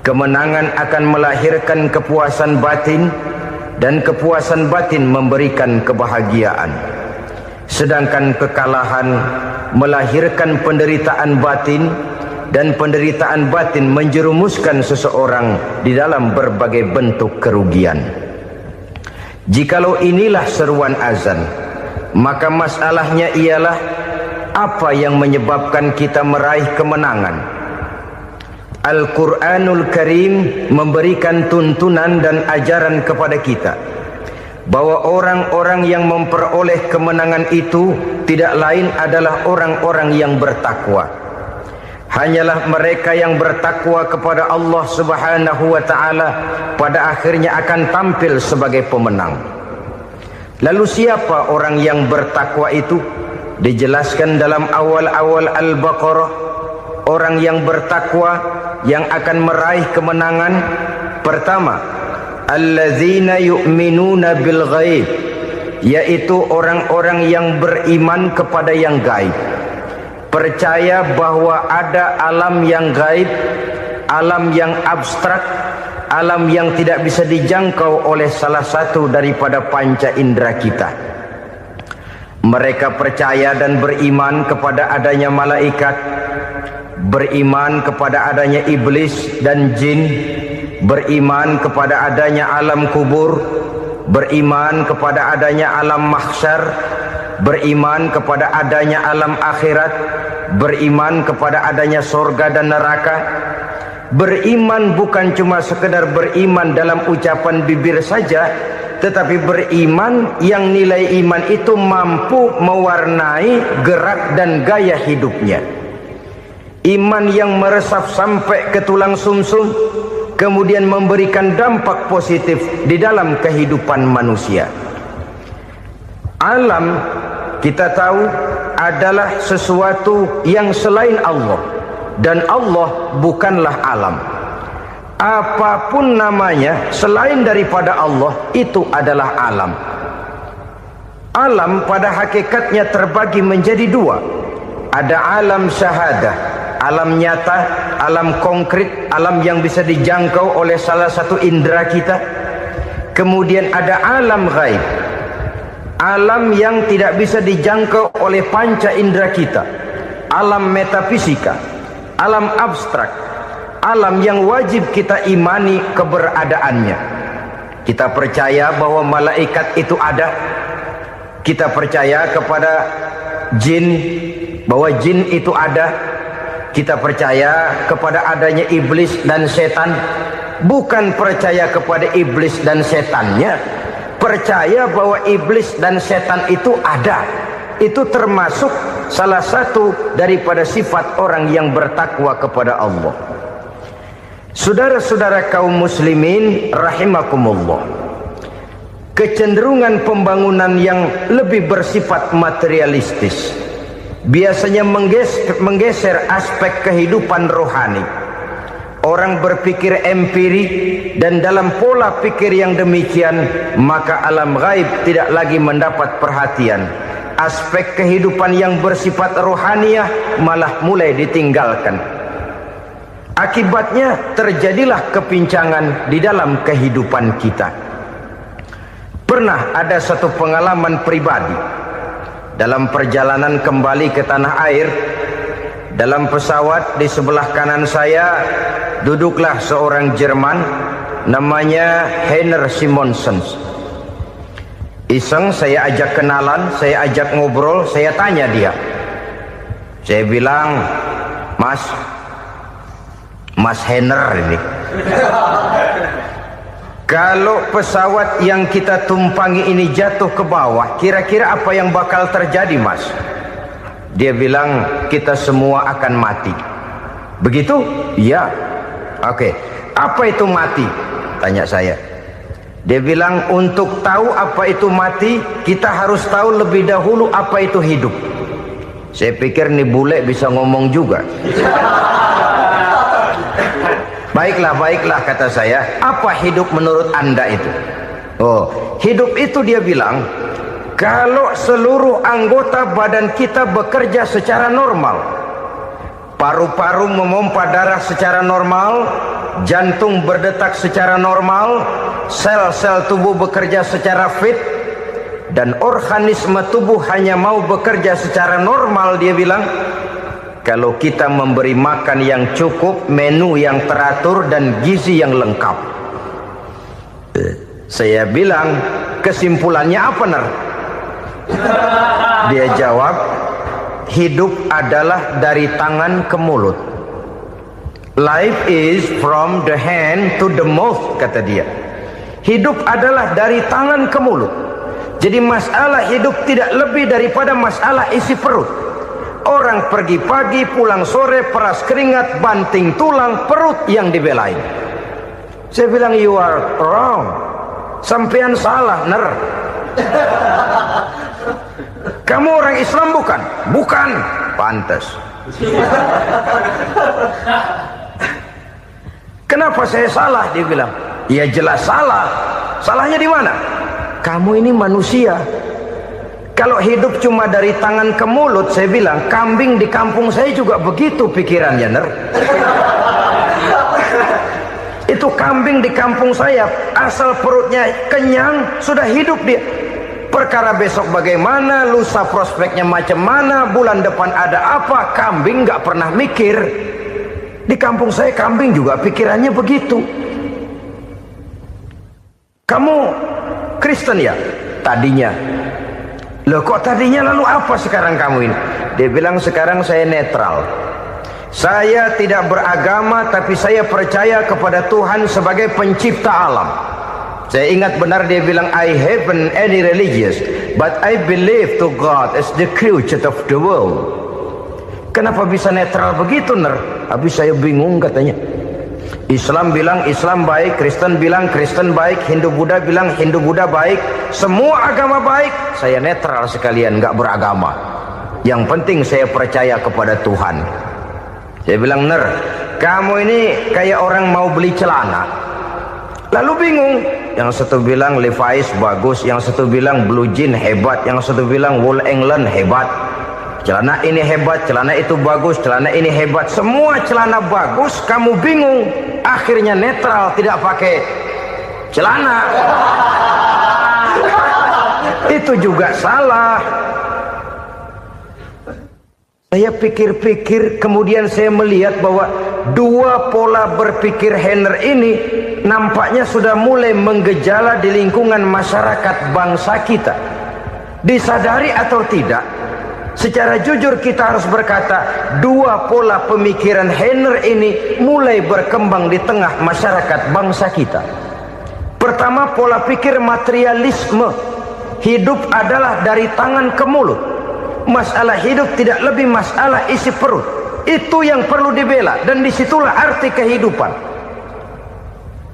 Kemenangan akan melahirkan kepuasan batin, dan kepuasan batin memberikan kebahagiaan. Sedangkan kekalahan melahirkan penderitaan batin, dan penderitaan batin menjerumuskan seseorang di dalam berbagai bentuk kerugian. Jikalau inilah seruan azan, maka masalahnya ialah apa yang menyebabkan kita meraih kemenangan. Al-Quranul Karim memberikan tuntunan dan ajaran kepada kita bahwa orang-orang yang memperoleh kemenangan itu tidak lain adalah orang-orang yang bertakwa. Hanyalah mereka yang bertakwa kepada Allah Subhanahu wa ta'ala pada akhirnya akan tampil sebagai pemenang. Lalu siapa orang yang bertakwa itu? Dijelaskan dalam awal-awal Al-Baqarah. Orang yang bertakwa yang akan meraih kemenangan, pertama, allazina yu'minuna bil ghaib, yaitu orang-orang yang beriman kepada yang gaib, percaya bahwa ada alam yang gaib, alam yang abstrak, alam yang tidak bisa dijangkau oleh salah satu daripada panca indera kita. Mereka percaya dan beriman kepada adanya malaikat, beriman kepada adanya iblis dan jin, beriman kepada adanya alam kubur, beriman kepada adanya alam mahsyar, beriman kepada adanya alam akhirat, beriman kepada adanya surga dan neraka. Beriman bukan cuma sekedar beriman dalam ucapan bibir saja, tetapi beriman yang nilai iman itu mampu mewarnai gerak dan gaya hidupnya. Iman yang meresap sampai ke tulang sumsum, kemudian memberikan dampak positif di dalam kehidupan manusia. Alam, kita tahu, adalah sesuatu yang selain Allah, dan Allah bukanlah alam. Apapun namanya selain daripada Allah, itu adalah alam. Alam pada hakikatnya terbagi menjadi dua. Ada alam syahadah, alam nyata, alam konkret, alam yang bisa dijangkau oleh salah satu indera kita. Kemudian ada alam ghaib, alam yang tidak bisa dijangkau oleh panca indera kita, alam metafisika, alam abstrak, alam yang wajib kita imani keberadaannya. Kita percaya bahwa malaikat itu ada, kita percaya kepada jin, bahwa jin itu ada, kita percaya kepada adanya iblis dan setan. Bukan percaya kepada iblis dan setannya, percaya bahwa iblis dan setan itu ada. Itu termasuk salah satu daripada sifat orang yang bertakwa kepada Allah. Saudara-saudara kaum muslimin rahimakumullah, kecenderungan pembangunan yang lebih bersifat materialistis biasanya menggeser aspek kehidupan rohani. Orang berpikir empiri, dan dalam pola pikir yang demikian, maka alam gaib tidak lagi mendapat perhatian. Aspek kehidupan yang bersifat rohaniah malah mulai ditinggalkan. Akibatnya terjadilah kepincangan di dalam kehidupan kita. Pernah ada satu pengalaman pribadi dalam perjalanan kembali ke tanah air. Dalam pesawat di sebelah kanan saya duduklah seorang Jerman, namanya Heiner Simonsen. Iseng saya ajak kenalan, saya ajak ngobrol, saya tanya dia. Saya bilang, Mas Heiner ini, kalau pesawat yang kita tumpangi ini jatuh ke bawah, kira-kira apa yang bakal terjadi, Mas? Dia bilang, kita semua akan mati. Begitu? Iya. Oke. Apa itu mati? Tanya saya. Dia bilang, untuk tahu apa itu mati, kita harus tahu lebih dahulu apa itu hidup. Saya pikir nih bule bisa ngomong juga. Baiklah kata saya. Apa hidup menurut Anda itu? Oh, hidup itu dia bilang, kalau seluruh anggota badan kita bekerja secara normal, paru-paru memompa darah secara normal, jantung berdetak secara normal, sel-sel tubuh bekerja secara fit, dan organisme tubuh hanya mau bekerja secara normal. Dia bilang, kalau kita memberi makan yang cukup, menu yang teratur, dan gizi yang lengkap. Saya bilang, kesimpulannya apa, Ner? Dia jawab, hidup adalah dari tangan ke mulut. Life is from the hand to the mouth, kata dia. Hidup adalah dari tangan ke mulut. Jadi masalah hidup tidak lebih daripada masalah isi perut. Orang pergi pagi, pulang sore, peras keringat, banting tulang, perut yang dibelain. Saya bilang, you are wrong. Sampean salah, Ner. Kamu orang Islam bukan? Bukan. Pantas. Kenapa saya salah? Dia bilang, ya jelas salah. Salahnya di mana? Kamu ini manusia. Kalau hidup cuma dari tangan ke mulut, saya bilang, kambing di kampung saya juga begitu pikirannya, Ner. Itu kambing di kampung saya, asal perutnya kenyang, sudah hidup dia. Perkara besok bagaimana, lusa prospeknya macam mana, bulan depan ada apa, kambing nggak pernah mikir. Di kampung saya kambing juga pikirannya begitu. Kamu Kristen ya? Tadinya. Loh kok tadinya, lalu apa sekarang kamu ini? Dia bilang, sekarang saya netral. Saya tidak beragama, tapi saya percaya kepada Tuhan sebagai pencipta alam. Saya ingat benar dia bilang, I haven't any religious, but I believe to God as the creator of the world. Kenapa bisa netral begitu, Ner? Habis saya bingung katanya. Islam bilang Islam baik, Kristen bilang Kristen baik, Hindu Buddha bilang Hindu Buddha baik, semua agama baik. Saya netral sekalian, nggak beragama. Yang penting saya percaya kepada Tuhan. Saya bilang, Ner, kamu ini kayak orang mau beli celana, lalu bingung. Yang satu bilang Levi's bagus, yang satu bilang Blue Jean hebat, yang satu bilang Wool England hebat. Celana ini hebat, celana itu bagus, celana ini hebat. Semua celana bagus, kamu bingung. Akhirnya netral, tidak pakai celana. Itu juga salah. Saya pikir-pikir, kemudian saya melihat bahwa dua pola berpikir Henner ini nampaknya sudah mulai menggejala di lingkungan masyarakat bangsa kita. Disadari atau tidak, secara jujur kita harus berkata, dua pola pemikiran Henner ini mulai berkembang di tengah masyarakat bangsa kita. Pertama, pola pikir materialisme. Hidup adalah dari tangan ke mulut. Masalah hidup tidak lebih masalah isi perut. Itu yang perlu dibela, dan disitulah arti kehidupan.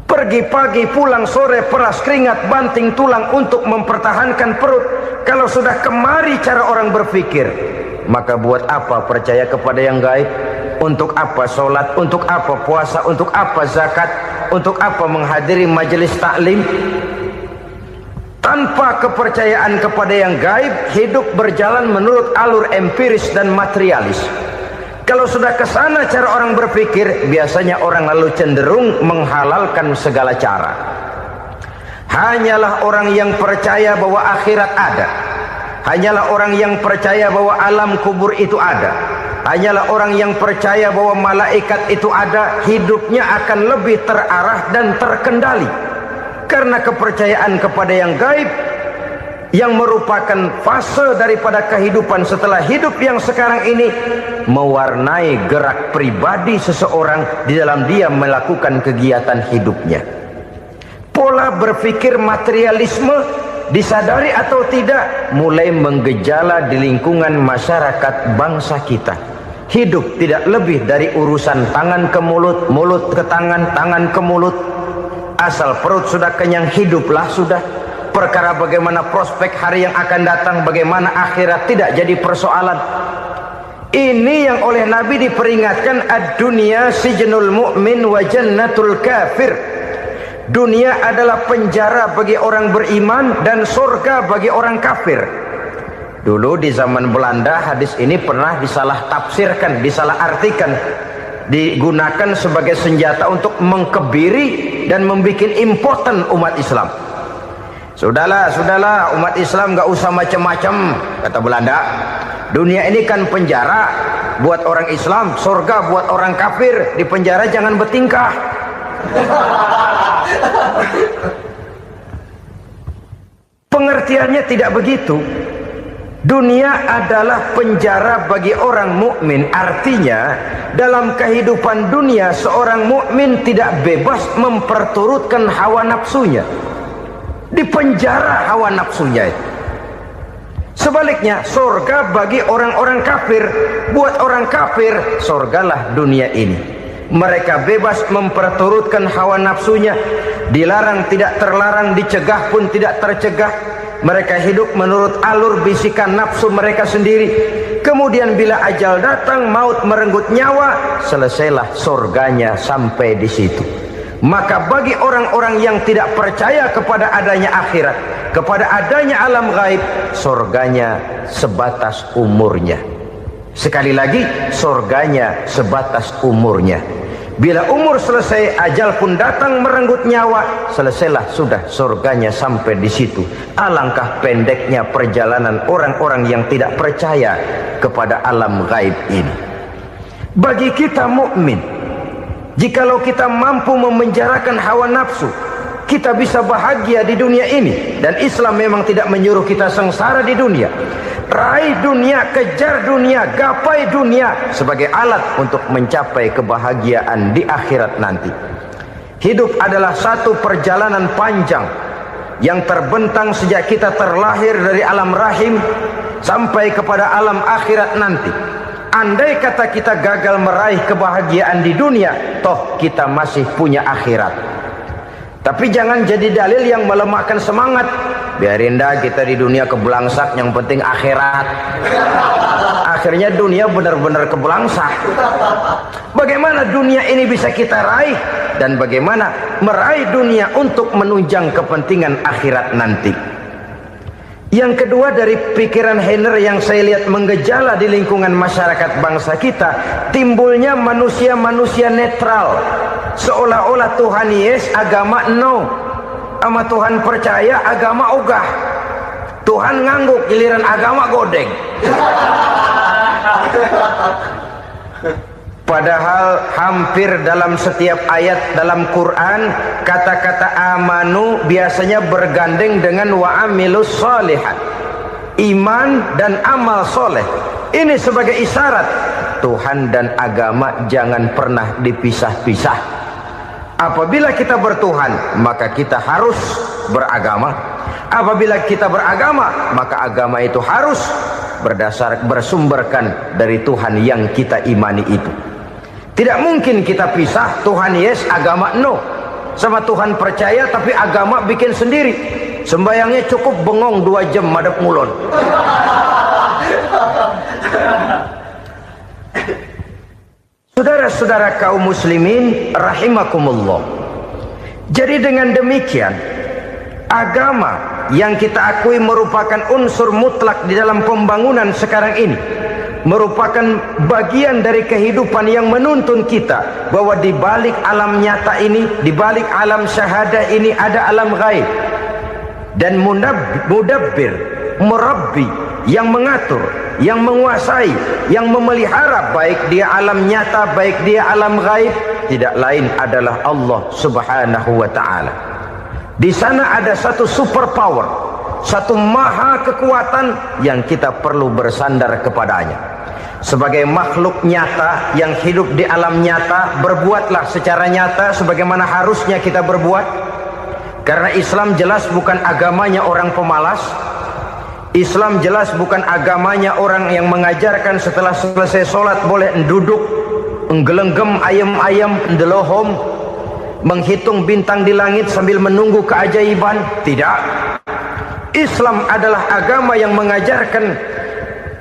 Pergi pagi, pulang sore, peras keringat, banting tulang untuk mempertahankan perut. Kalau sudah kemari cara orang berpikir, maka buat apa percaya kepada yang gaib? Untuk apa sholat? Untuk apa puasa? Untuk apa zakat? Untuk apa menghadiri majelis taklim? Tanpa kepercayaan kepada yang gaib, hidup berjalan menurut alur empiris dan materialis. Kalau sudah ke sana cara orang berpikir, biasanya orang lalu cenderung menghalalkan segala cara. Hanyalah orang yang percaya bahwa akhirat ada, hanyalah orang yang percaya bahwa alam kubur itu ada, hanyalah orang yang percaya bahwa malaikat itu ada, hidupnya akan lebih terarah dan terkendali. Karena kepercayaan kepada yang gaib, yang merupakan fase daripada kehidupan setelah hidup yang sekarang ini, mewarnai gerak pribadi seseorang di dalam dia melakukan kegiatan hidupnya. Pola berpikir materialisme, disadari atau tidak, mulai menggejala di lingkungan masyarakat bangsa kita. Hidup tidak lebih dari urusan tangan ke mulut, mulut ke tangan, tangan ke mulut. Asal perut sudah kenyang, hiduplah sudah. Perkara bagaimana prospek hari yang akan datang, bagaimana akhirat, tidak jadi persoalan. Ini yang oleh Nabi diperingatkan, ad-dunya sijnul mu'min wa jannatul kafir. Dunia adalah penjara bagi orang beriman dan surga bagi orang kafir. Dulu di zaman Belanda hadis ini pernah disalah tafsirkan, disalah artikan. digunakan sebagai senjata untuk mengkebiri dan membuat impoten umat Islam. Sudahlah umat Islam gak usah macam-macam, kata Belanda. Dunia ini kan penjara buat orang Islam, surga buat orang kafir. Di penjara jangan bertingkah. Pengertiannya tidak begitu. Dunia adalah penjara bagi orang mukmin. Artinya dalam kehidupan dunia seorang mukmin tidak bebas memperturutkan hawa nafsunya. Di penjara hawa nafsunya itu. Sebaliknya surga bagi orang-orang kafir. Buat orang kafir surgalah dunia ini. Mereka bebas memperturutkan hawa nafsunya. Dilarang tidak terlarang, dicegah pun tidak tercegah. Mereka hidup menurut alur bisikan nafsu mereka sendiri. Kemudian bila ajal datang, maut merenggut nyawa, selesailah surganya sampai di situ. Maka bagi orang-orang yang tidak percaya kepada adanya akhirat, kepada adanya alam gaib, surganya sebatas umurnya. Sekali lagi, surganya sebatas umurnya. Bila umur selesai, ajal pun datang merenggut nyawa, selesailah sudah surganya sampai di situ. Alangkah pendeknya perjalanan orang-orang yang tidak percaya kepada alam gaib ini. Bagi kita mukmin, jikalau kita mampu memenjarakan hawa nafsu, kita bisa bahagia di dunia ini. Dan Islam memang tidak menyuruh kita sengsara di dunia. Raih dunia, kejar dunia, gapai dunia sebagai alat untuk mencapai kebahagiaan di akhirat nanti. Hidup adalah satu perjalanan panjang yang terbentang sejak kita terlahir dari alam rahim sampai kepada alam akhirat nanti. Andai kata kita gagal meraih kebahagiaan di dunia, toh kita masih punya akhirat. Tapi jangan jadi dalil yang melemahkan semangat. Biarin dah kita di dunia kebelangsak, yang penting akhirat. Akhirnya dunia benar-benar kebelangsak. Bagaimana dunia ini bisa kita raih, dan bagaimana meraih dunia untuk menunjang kepentingan akhirat nanti. Yang kedua, dari pikiran Heiner yang saya lihat menggejala di lingkungan masyarakat bangsa kita, timbulnya manusia-manusia netral. Seolah-olah Tuhan yes, agama no. Sama Tuhan percaya, agama ogah. Tuhan ngangguk, giliran agama godeng. Padahal hampir dalam setiap ayat dalam Quran, kata-kata amanu biasanya bergandeng dengan wa amilus sholihat. Iman dan amal soleh. Ini sebagai isyarat Tuhan dan agama jangan pernah dipisah-pisah. Apabila kita bertuhan, maka kita harus beragama. Apabila kita beragama, maka agama itu harus bersumberkan dari Tuhan yang kita imani itu. Tidak mungkin kita pisah, Tuhan yes, agama no. Sama Tuhan percaya tapi agama bikin sendiri. Sembayangnya cukup bengong 2 jam madep mulon. Saudara-saudara kaum muslimin rahimakumullah. Jadi dengan demikian, agama yang kita akui merupakan unsur mutlak di dalam pembangunan sekarang ini, merupakan bagian dari kehidupan yang menuntun kita bahwa di balik alam nyata ini, di balik alam syahadah ini ada alam gaib. Dan mudabbir, murabbi, yang mengatur, yang menguasai, yang memelihara baik dia alam nyata, baik dia alam gaib, tidak lain adalah Allah Subhanahu wa ta'ala. Di sana ada satu super power, satu maha kekuatan yang kita perlu bersandar kepadanya. Sebagai makhluk nyata yang hidup di alam nyata, berbuatlah secara nyata sebagaimana harusnya kita berbuat. Karena Islam jelas bukan agamanya orang pemalas. Islam jelas bukan agamanya orang yang mengajarkan setelah selesai sholat boleh duduk, nggelenggem ayam-ayam, ndelohom, menghitung bintang di langit sambil menunggu keajaiban. Tidak. Islam adalah agama yang mengajarkan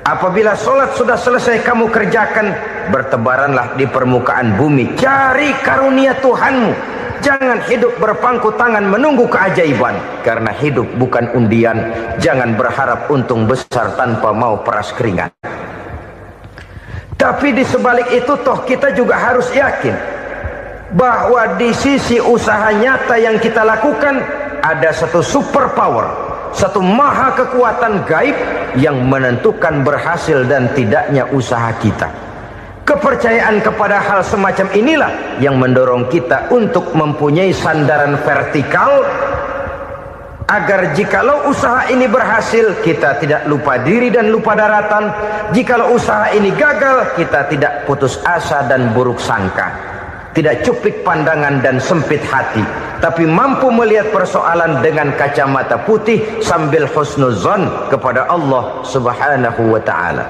apabila sholat sudah selesai kamu kerjakan, bertebaranlah di permukaan bumi, cari karunia Tuhanmu. Jangan hidup berpangku tangan menunggu keajaiban. Karena hidup bukan undian. Jangan berharap untung besar tanpa mau peras keringat. Tapi di sebalik itu toh kita juga harus yakin bahwa di sisi usaha nyata yang kita lakukan ada satu super power, satu maha kekuatan gaib yang menentukan berhasil dan tidaknya usaha kita. Kepercayaan kepada hal semacam inilah yang mendorong kita untuk mempunyai sandaran vertikal, agar jikalau usaha ini berhasil, kita tidak lupa diri dan lupa daratan. Jikalau usaha ini gagal, kita tidak putus asa dan buruk sangka, tidak cupik pandangan dan sempit hati, tapi mampu melihat persoalan dengan kacamata putih sambil husnuzon kepada Allah Subhanahu wa ta'ala.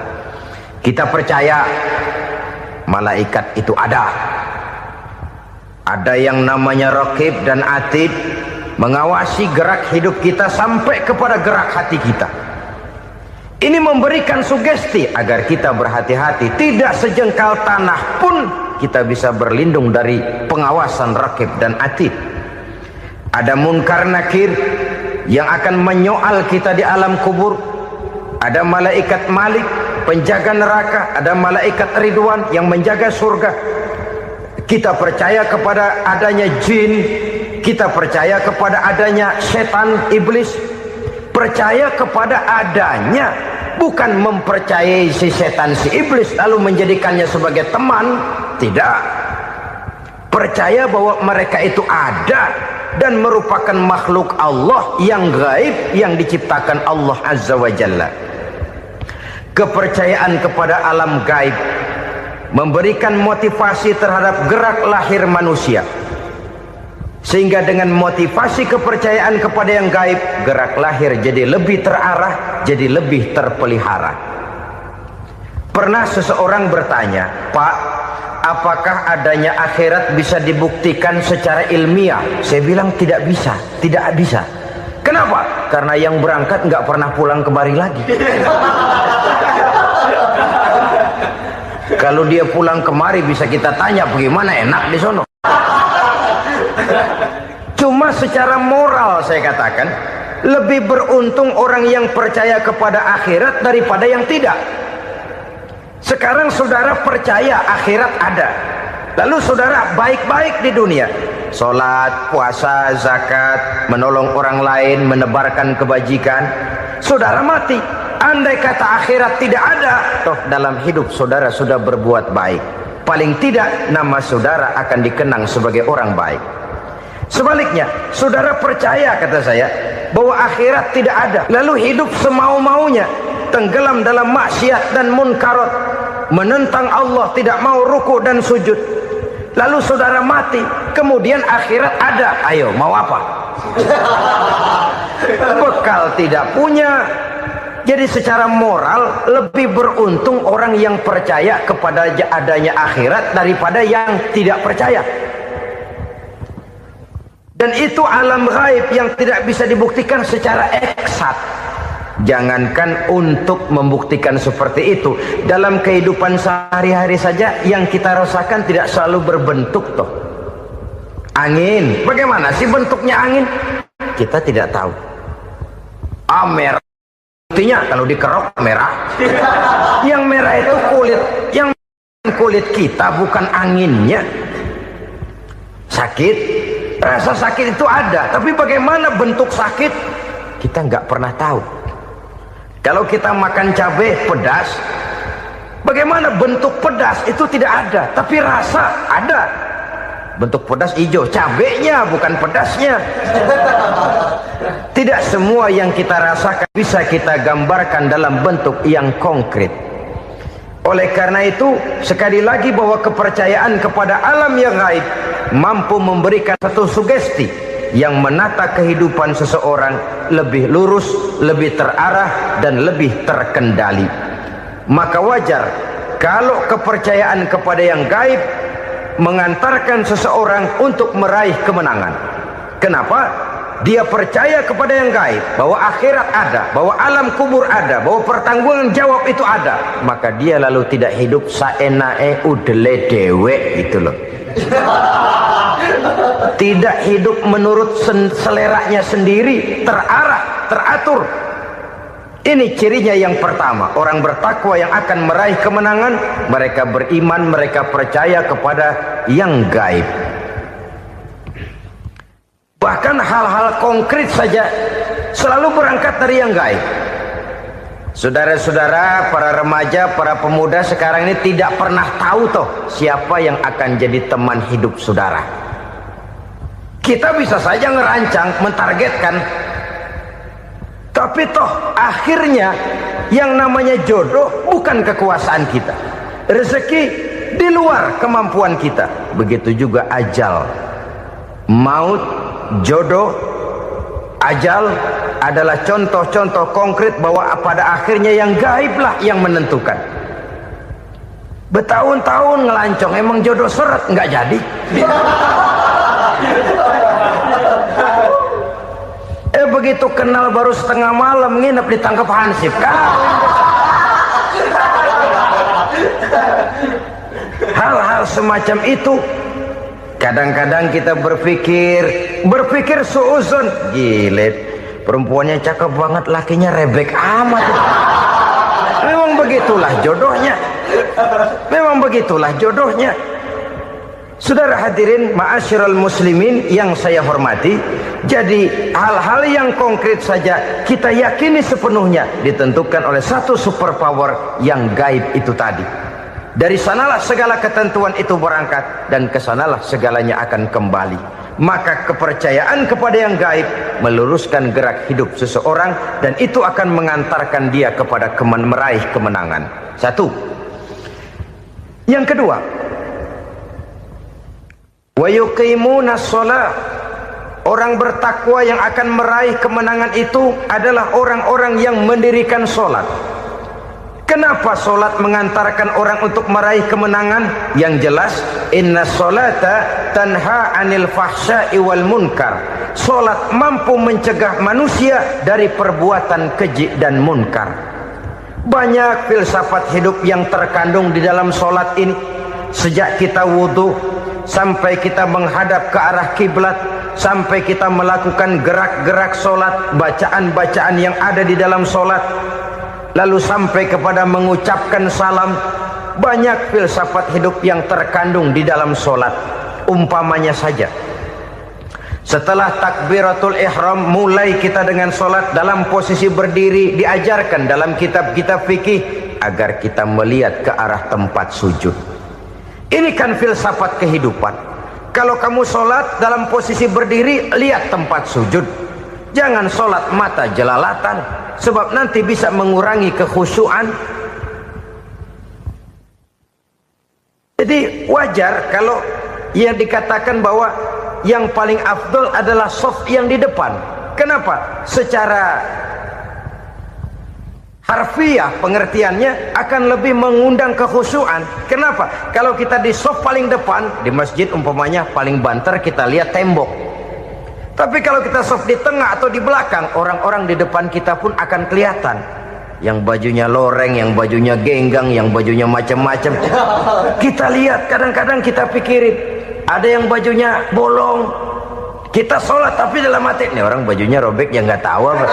Kita percaya malaikat itu ada yang namanya raqib dan atid, mengawasi gerak hidup kita sampai kepada gerak hati kita. Ini memberikan sugesti agar kita berhati-hati, tidak sejengkal tanah pun kita bisa berlindung dari pengawasan raqib dan atid. Ada munkar nakir yang akan menyoal kita di alam kubur. Ada malaikat Malik, penjaga neraka. Ada malaikat Ridwan yang menjaga surga. Kita percaya kepada adanya jin, kita percaya kepada adanya setan, iblis. Percaya kepada adanya, bukan mempercayai si setan, si iblis lalu menjadikannya sebagai teman. Tidak. Percaya bahwa mereka itu ada dan merupakan makhluk Allah yang gaib yang diciptakan Allah Azza wa Jalla. Kepercayaan kepada alam gaib memberikan motivasi terhadap gerak lahir manusia, sehingga dengan motivasi kepercayaan kepada yang gaib, gerak lahir jadi lebih terarah, jadi lebih terpelihara. Pernah seseorang bertanya, "Pak, apakah adanya akhirat bisa dibuktikan secara ilmiah?" Saya bilang tidak bisa, tidak bisa. Kenapa? Karena yang berangkat nggak pernah pulang kemari lagi. Kalau dia pulang kemari bisa kita tanya bagaimana enak di sono. Cuma secara moral saya katakan, lebih beruntung orang yang percaya kepada akhirat daripada yang tidak. Sekarang saudara percaya akhirat ada, lalu saudara baik-baik di dunia, sholat, puasa, zakat, menolong orang lain, menebarkan kebajikan. Saudara mati, andai kata akhirat tidak ada, toh dalam hidup saudara sudah berbuat baik, paling tidak nama saudara akan dikenang sebagai orang baik. Sebaliknya, saudara percaya, kata saya, bahwa akhirat tidak ada, lalu hidup semau-maunya, tenggelam dalam maksiat dan munkarat, menentang Allah, tidak mau ruku dan sujud. Lalu saudara mati, kemudian akhirat ada, ayo mau apa? Bekal tidak punya. Jadi secara moral lebih beruntung orang yang percaya kepada adanya akhirat daripada yang tidak percaya. Dan itu alam gaib yang tidak bisa dibuktikan secara eksat. Jangankan untuk membuktikan seperti itu, dalam kehidupan sehari-hari saja yang kita rasakan tidak selalu berbentuk toh. Angin, bagaimana sih bentuknya angin? Kita tidak tahu. Merah, buktinya kalau dikerok merah. Yang merah itu kulit, yang kulit kita bukan anginnya. Sakit, rasa sakit itu ada, tapi bagaimana bentuk sakit kita nggak pernah tahu. Kalau kita makan cabai pedas, bagaimana bentuk pedas itu tidak ada, tapi rasa ada. Bentuk pedas hijau, cabainya bukan pedasnya. Tidak semua yang kita rasakan bisa kita gambarkan dalam bentuk yang konkret. Oleh karena itu, sekali lagi bahwa kepercayaan kepada alam yang gaib mampu memberikan satu sugesti yang menata kehidupan seseorang lebih lurus, lebih terarah, dan lebih terkendali. Maka wajar kalau kepercayaan kepada yang gaib mengantarkan seseorang untuk meraih kemenangan. Kenapa? Dia percaya kepada yang gaib, bahwa akhirat ada, bahwa alam kubur ada, bahwa pertanggungan jawab itu ada. Maka dia lalu tidak hidup saenae udele dewe gitu loh. Tidak hidup menurut seleranya sendiri, terarah, teratur. Ini cirinya yang pertama, orang bertakwa yang akan meraih kemenangan, mereka beriman, mereka percaya kepada yang gaib. Bahkan hal-hal konkret saja selalu berangkat dari yang gaib. Saudara-saudara, para remaja, para pemuda sekarang ini tidak pernah tahu toh siapa yang akan jadi teman hidup saudara. Kita bisa saja ngerancang, mentargetkan, tapi toh akhirnya yang namanya jodoh bukan kekuasaan kita. Rezeki di luar kemampuan kita. Begitu juga ajal, maut, jodoh, ajal adalah contoh-contoh konkret bahwa pada akhirnya yang gaib lah yang menentukan. Bertahun-tahun ngelancong, emang jodoh seret nggak jadi. Begitu kenal baru setengah malam nginep ditangkap hansip kan. Hal-hal semacam itu kadang-kadang kita berpikir suuzon, gile, perempuannya cakep banget, lakinya rebek amat. Memang begitulah jodohnya. Memang begitulah jodohnya. Saudara hadirin ma'asyiral muslimin yang saya hormati, jadi hal-hal yang konkret saja kita yakini sepenuhnya ditentukan oleh satu superpower yang gaib itu tadi. Dari sanalah segala ketentuan itu berangkat dan kesanalah segalanya akan kembali. Maka kepercayaan kepada yang gaib meluruskan gerak hidup seseorang dan itu akan mengantarkan dia kepada meraih kemenangan. Satu. Yang kedua, wa yuqimuna shalah. Orang bertakwa yang akan meraih kemenangan itu adalah orang-orang yang mendirikan sholat. Kenapa sholat mengantarkan orang untuk meraih kemenangan? Yang jelas, inna sholata tanha anil fahsya'i wal munkar. Sholat mampu mencegah manusia dari perbuatan keji dan munkar. Banyak filsafat hidup yang terkandung di dalam sholat ini. Sejak kita wudhu sampai kita menghadap ke arah kiblat, sampai kita melakukan gerak-gerak sholat, bacaan-bacaan yang ada di dalam sholat, lalu sampai kepada mengucapkan salam. Banyak filsafat hidup yang terkandung di dalam sholat. Umpamanya saja, setelah takbiratul ihram mulai kita dengan sholat dalam posisi berdiri, diajarkan dalam kitab-kitab fikih agar kita melihat ke arah tempat sujud. Ini kan filsafat kehidupan. Kalau kamu sholat dalam posisi berdiri, lihat tempat sujud. Jangan sholat mata jelalatan, sebab nanti bisa mengurangi kekhusyuan. Jadi wajar kalau yang dikatakan bahwa yang paling afdol adalah shaf yang di depan. Kenapa? Secara harfiah pengertiannya akan lebih mengundang kekhusyuan. Kenapa? Kalau kita di shaf paling depan di masjid umpamanya paling banter kita lihat tembok. Tapi kalau kita shaf di tengah atau di belakang, orang-orang di depan kita pun akan kelihatan. Yang bajunya loreng, yang bajunya genggang, yang bajunya macam-macam. Kita lihat, kadang-kadang kita pikirin, ada yang bajunya bolong. Kita sholat tapi dalam hati, nih orang bajunya robek yang nggak tahu apa.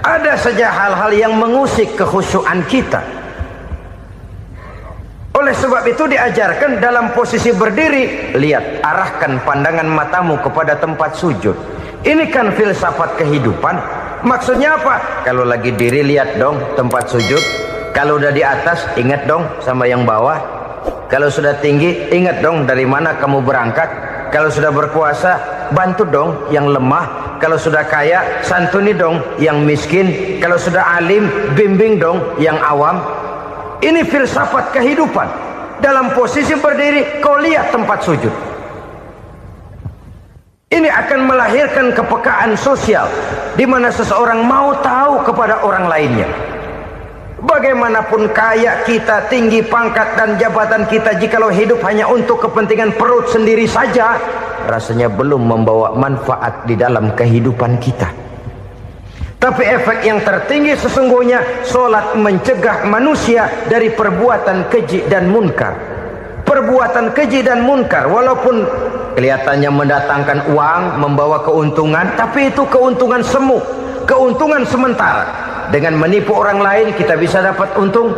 Ada saja hal-hal yang mengusik kekhusyuan kita. Oleh sebab itu diajarkan dalam posisi berdiri, lihat, arahkan pandangan matamu kepada tempat sujud. Ini kan filsafat kehidupan. Maksudnya apa? Kalau lagi diri lihat dong tempat sujud. Kalau udah di atas ingat dong sama yang bawah. Kalau sudah tinggi ingat dong dari mana kamu berangkat. Kalau sudah berkuasa bantu dong yang lemah. Kalau sudah kaya santuni dong yang miskin. Kalau sudah alim bimbing dong yang awam. Ini filsafat kehidupan. Dalam posisi berdiri kau lihat tempat sujud. Ini akan melahirkan kepekaan sosial di mana seseorang mau tahu kepada orang lainnya. Bagaimanapun kaya kita, tinggi pangkat dan jabatan kita, jikalau hidup hanya untuk kepentingan perut sendiri saja, rasanya belum membawa manfaat di dalam kehidupan kita. Tapi efek yang tertinggi sesungguhnya, sholat mencegah manusia dari perbuatan keji dan munkar. perbuatan keji dan munkar, walaupun kelihatannya mendatangkan uang, membawa keuntungan, tapi itu keuntungan semu, keuntungan sementara. Dengan menipu orang lain kita bisa dapat untung,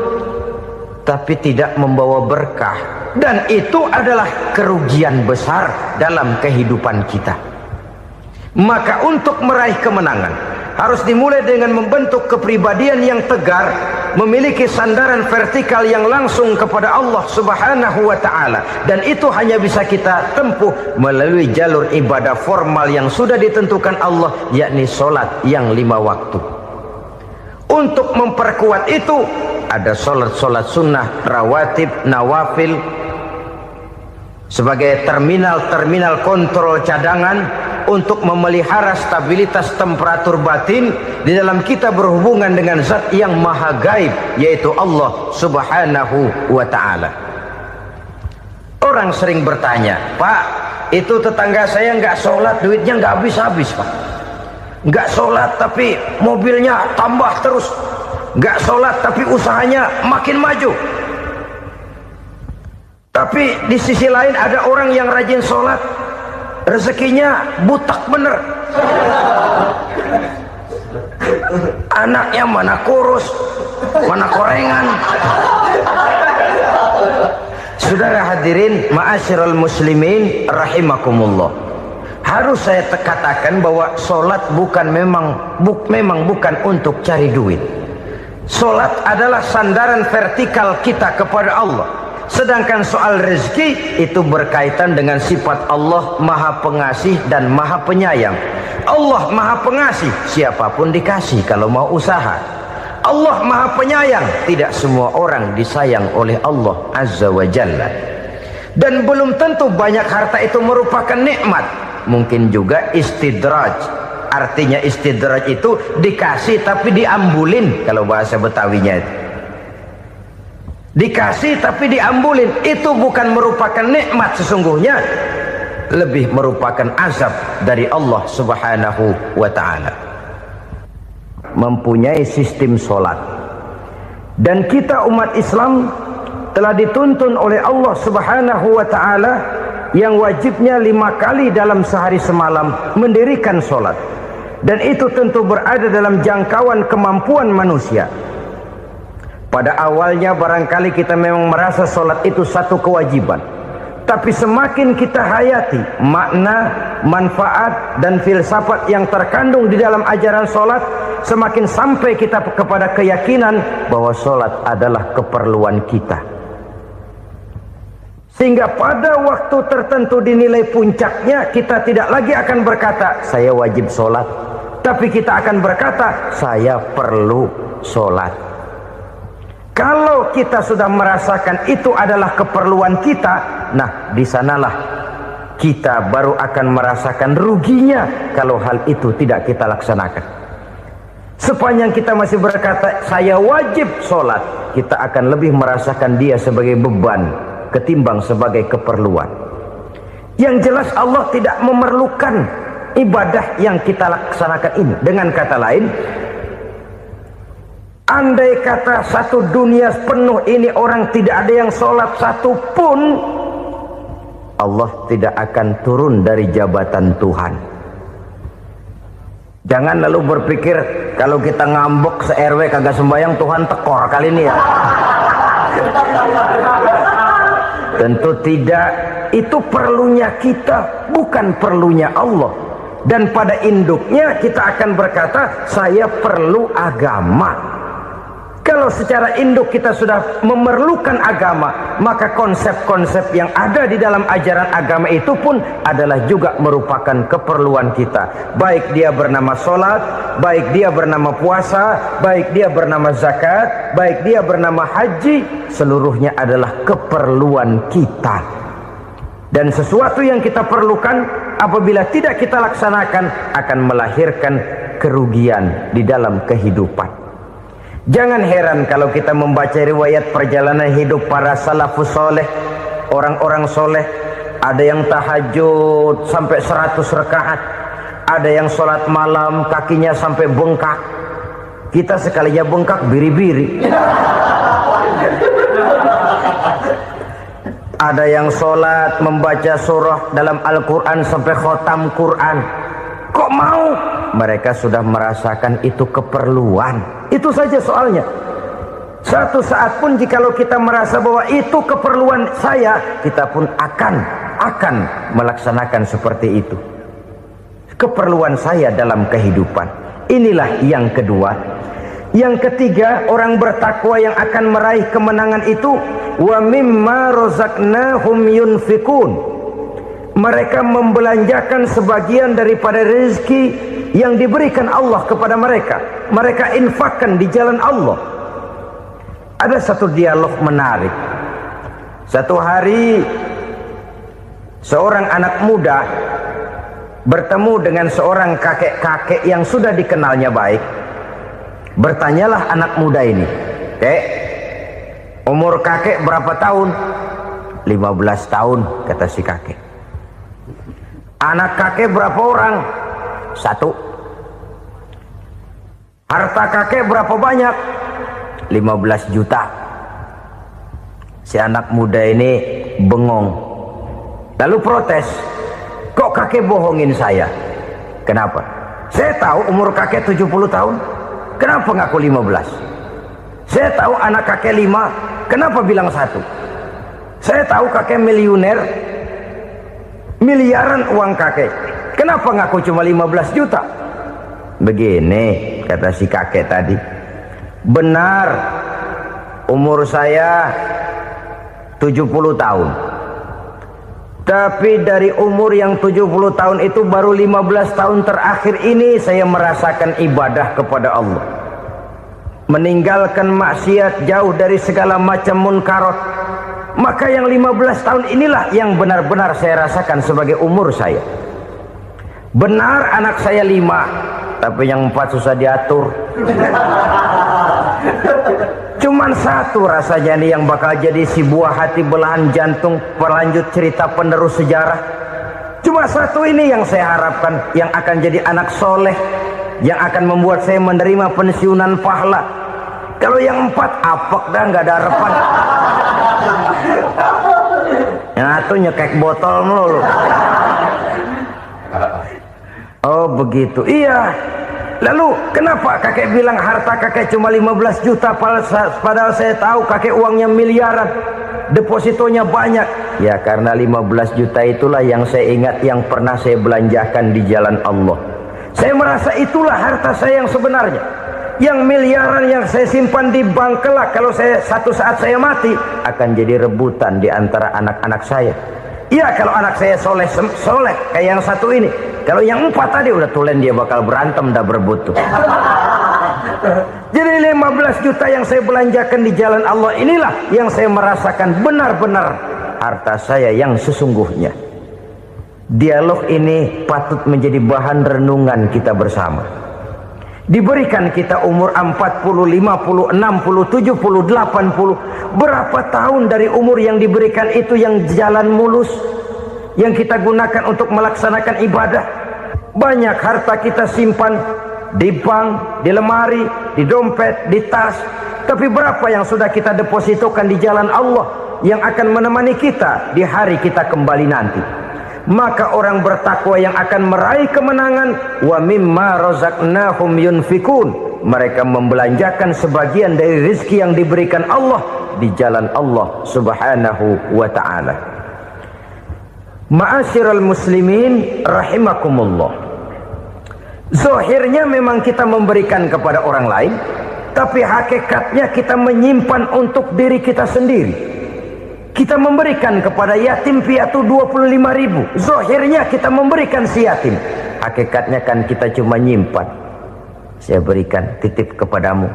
tapi tidak membawa berkah, dan itu adalah kerugian besar dalam kehidupan kita. Maka untuk meraih kemenangan harus dimulai dengan membentuk kepribadian yang tegar, memiliki sandaran vertikal yang langsung kepada Allah Subhanahu wa ta'ala, dan itu hanya bisa kita tempuh melalui jalur ibadah formal yang sudah ditentukan Allah, yakni sholat yang 5 waktu. Untuk memperkuat itu ada sholat-sholat sunnah, rawatib, nawafil sebagai terminal-terminal kontrol cadangan untuk memelihara stabilitas temperatur batin di dalam kita berhubungan dengan zat yang maha gaib, yaitu Allah Subhanahu wa ta'ala. Orang sering bertanya, Pak, itu tetangga saya nggak sholat, duitnya nggak habis-habis, Pak. Nggak sholat tapi mobilnya tambah terus, nggak sholat tapi usahanya makin maju. Tapi di sisi lain ada orang yang rajin sholat, rezekinya butak bener, anaknya mana kurus, mana korengan. Saudara hadirin ma'asyiral muslimin rahimakumullah, harus saya katakan bahwa sholat memang bukan untuk cari duit. Sholat adalah sandaran vertikal kita kepada Allah. Sedangkan soal rezeki itu berkaitan dengan sifat Allah maha pengasih dan maha penyayang. Allah maha pengasih, siapapun dikasih kalau mau usaha. Allah maha penyayang, tidak semua orang disayang oleh Allah Azza wa Jalla. Dan belum tentu banyak harta itu merupakan nikmat, mungkin juga istidraj. Artinya istidraj itu dikasih tapi diambulin, kalau bahasa Betawinya itu. Dikasih tapi diambulin, itu bukan merupakan nikmat sesungguhnya, lebih merupakan azab dari Allah Subhanahu wa ta'ala. Mempunyai sistem sholat, dan kita umat Islam telah dituntun oleh Allah Subhanahu wa ta'ala yang wajibnya 5 kali dalam sehari semalam mendirikan sholat, dan itu tentu berada dalam jangkauan kemampuan manusia. Pada awalnya barangkali kita memang merasa sholat itu satu kewajiban, tapi semakin kita hayati makna, manfaat dan filsafat yang terkandung di dalam ajaran sholat, semakin sampai kita kepada keyakinan bahwa sholat adalah keperluan kita. Sehingga pada waktu tertentu dinilai puncaknya, kita tidak lagi akan berkata saya wajib sholat, tapi kita akan berkata saya perlu sholat. Kalau kita sudah merasakan itu adalah keperluan kita, nah di sanalah kita baru akan merasakan ruginya kalau hal itu tidak kita laksanakan. Sepanjang kita masih berkata saya wajib sholat, kita akan lebih merasakan dia sebagai beban ketimbang sebagai keperluan. Yang jelas Allah tidak memerlukan ibadah yang kita laksanakan ini. Dengan kata lain, andai kata satu dunia penuh ini orang tidak ada yang sholat satu pun, Allah tidak akan turun dari jabatan Tuhan. Jangan lalu berpikir kalau kita ngambek se-RW kagak sembahyang Tuhan tekor kali ini ya. Tentu tidak. Itu perlunya kita, bukan perlunya Allah. Dan pada induknya kita akan berkata saya perlu agama. Kalau secara induk kita sudah memerlukan agama, maka konsep-konsep yang ada di dalam ajaran agama itu pun adalah juga merupakan keperluan kita. Baik dia bernama sholat, baik dia bernama puasa, baik dia bernama zakat, baik dia bernama haji, seluruhnya adalah keperluan kita. Dan sesuatu yang kita perlukan apabila tidak kita laksanakan akan melahirkan kerugian di dalam kehidupan. Jangan heran kalau kita membaca riwayat perjalanan hidup para salafus soleh, orang-orang soleh. Ada yang tahajud sampai 100 rakaat, ada yang sholat malam kakinya sampai bengkak. Kita sekalinya bengkak biri-biri. Ada yang sholat membaca surah dalam Al-Quran sampai khotam Quran. Kok mau? Mereka sudah merasakan itu keperluan. Itu saja soalnya. Satu saat pun jikalau kita merasa bahwa itu keperluan saya, kita pun akan melaksanakan seperti itu. Keperluan saya dalam kehidupan. Inilah yang kedua. Yang ketiga, orang bertakwa yang akan meraih kemenangan itu, wa mimma razaqnahum yunfikun. Mereka membelanjakan sebagian daripada rezeki yang diberikan Allah kepada mereka. Mereka infakkan di jalan Allah. Ada satu dialog menarik. Satu hari seorang anak muda bertemu dengan seorang kakek-kakek yang sudah dikenalnya baik. Bertanyalah anak muda ini, "Kek, umur kakek berapa tahun?" 15 tahun, kata si kakek. "Anak kakek berapa orang?" 1. "Harta kakek berapa banyak?" 15 juta. Si anak muda ini bengong, lalu protes, "Kok kakek bohongin saya?" "Kenapa?" "Saya tahu umur kakek 70 tahun. Kenapa ngaku 15? Saya tahu anak kakek 5. Kenapa bilang 1? Saya tahu kakek miliuner, miliaran uang kakek. Kenapa ngaku cuma 15 juta? Begini, kata si kakek tadi. Benar, umur saya 70 tahun. Tapi dari umur yang 70 tahun itu baru 15 tahun terakhir ini saya merasakan ibadah kepada Allah. Meninggalkan maksiat, jauh dari segala macam munkarat. Maka yang 15 tahun inilah yang benar-benar saya rasakan sebagai umur saya. Benar anak saya 5, tapi yang 4 susah diatur. Cuman 1 rasanya nih yang bakal jadi si buah hati, belahan jantung, pelanjut cerita penerus sejarah. Cuma 1 ini yang saya harapkan, yang akan jadi anak soleh, yang akan membuat saya menerima pensiunan pahala. Kalau yang 4 apek dah, nggak ada harapan. Yang 1 nyekek botol mulu. Oh begitu, iya. Lalu kenapa kakek bilang harta kakek cuma 15 juta padahal saya tahu kakek uangnya miliaran, depositonya banyak? Ya karena 15 juta itulah yang saya ingat yang pernah saya belanjakan di jalan Allah. Saya merasa itulah harta saya yang sebenarnya. Yang miliaran yang saya simpan di bank kelak, kalau satu saat saya mati, akan jadi rebutan di antara anak-anak saya. Iya kalau anak saya soleh kayak yang 1 ini. Kalau yang 4 tadi udah tulen dia bakal berantem dah berebut tuh. Jadi 15 juta yang saya belanjakan di jalan Allah inilah yang saya merasakan benar-benar harta saya yang sesungguhnya. Dialog ini patut menjadi bahan renungan kita bersama. Diberikan kita umur 40, 50, 60, 70, 80. Berapa tahun dari umur yang diberikan itu yang jalan mulus, yang kita gunakan untuk melaksanakan ibadah? Banyak harta kita simpan di bank, di lemari, di dompet, di tas. Tapi berapa yang sudah kita depositokan di jalan Allah yang akan menemani kita di hari kita kembali nanti? Maka orang bertakwa yang akan meraih kemenangan, wa mimma razaqnahum yunfikun. Mereka membelanjakan sebagian dari rezeki yang diberikan Allah di jalan Allah subhanahu wa ta'ala. Ma'asyiral muslimin rahimakumullah. Zahirnya memang kita memberikan kepada orang lain, tapi hakikatnya kita menyimpan untuk diri kita sendiri. Kita memberikan kepada yatim piatu 25.000. Zahirnya kita memberikan si yatim, hakikatnya kan kita cuma nyimpan. Saya berikan, titip kepadamu,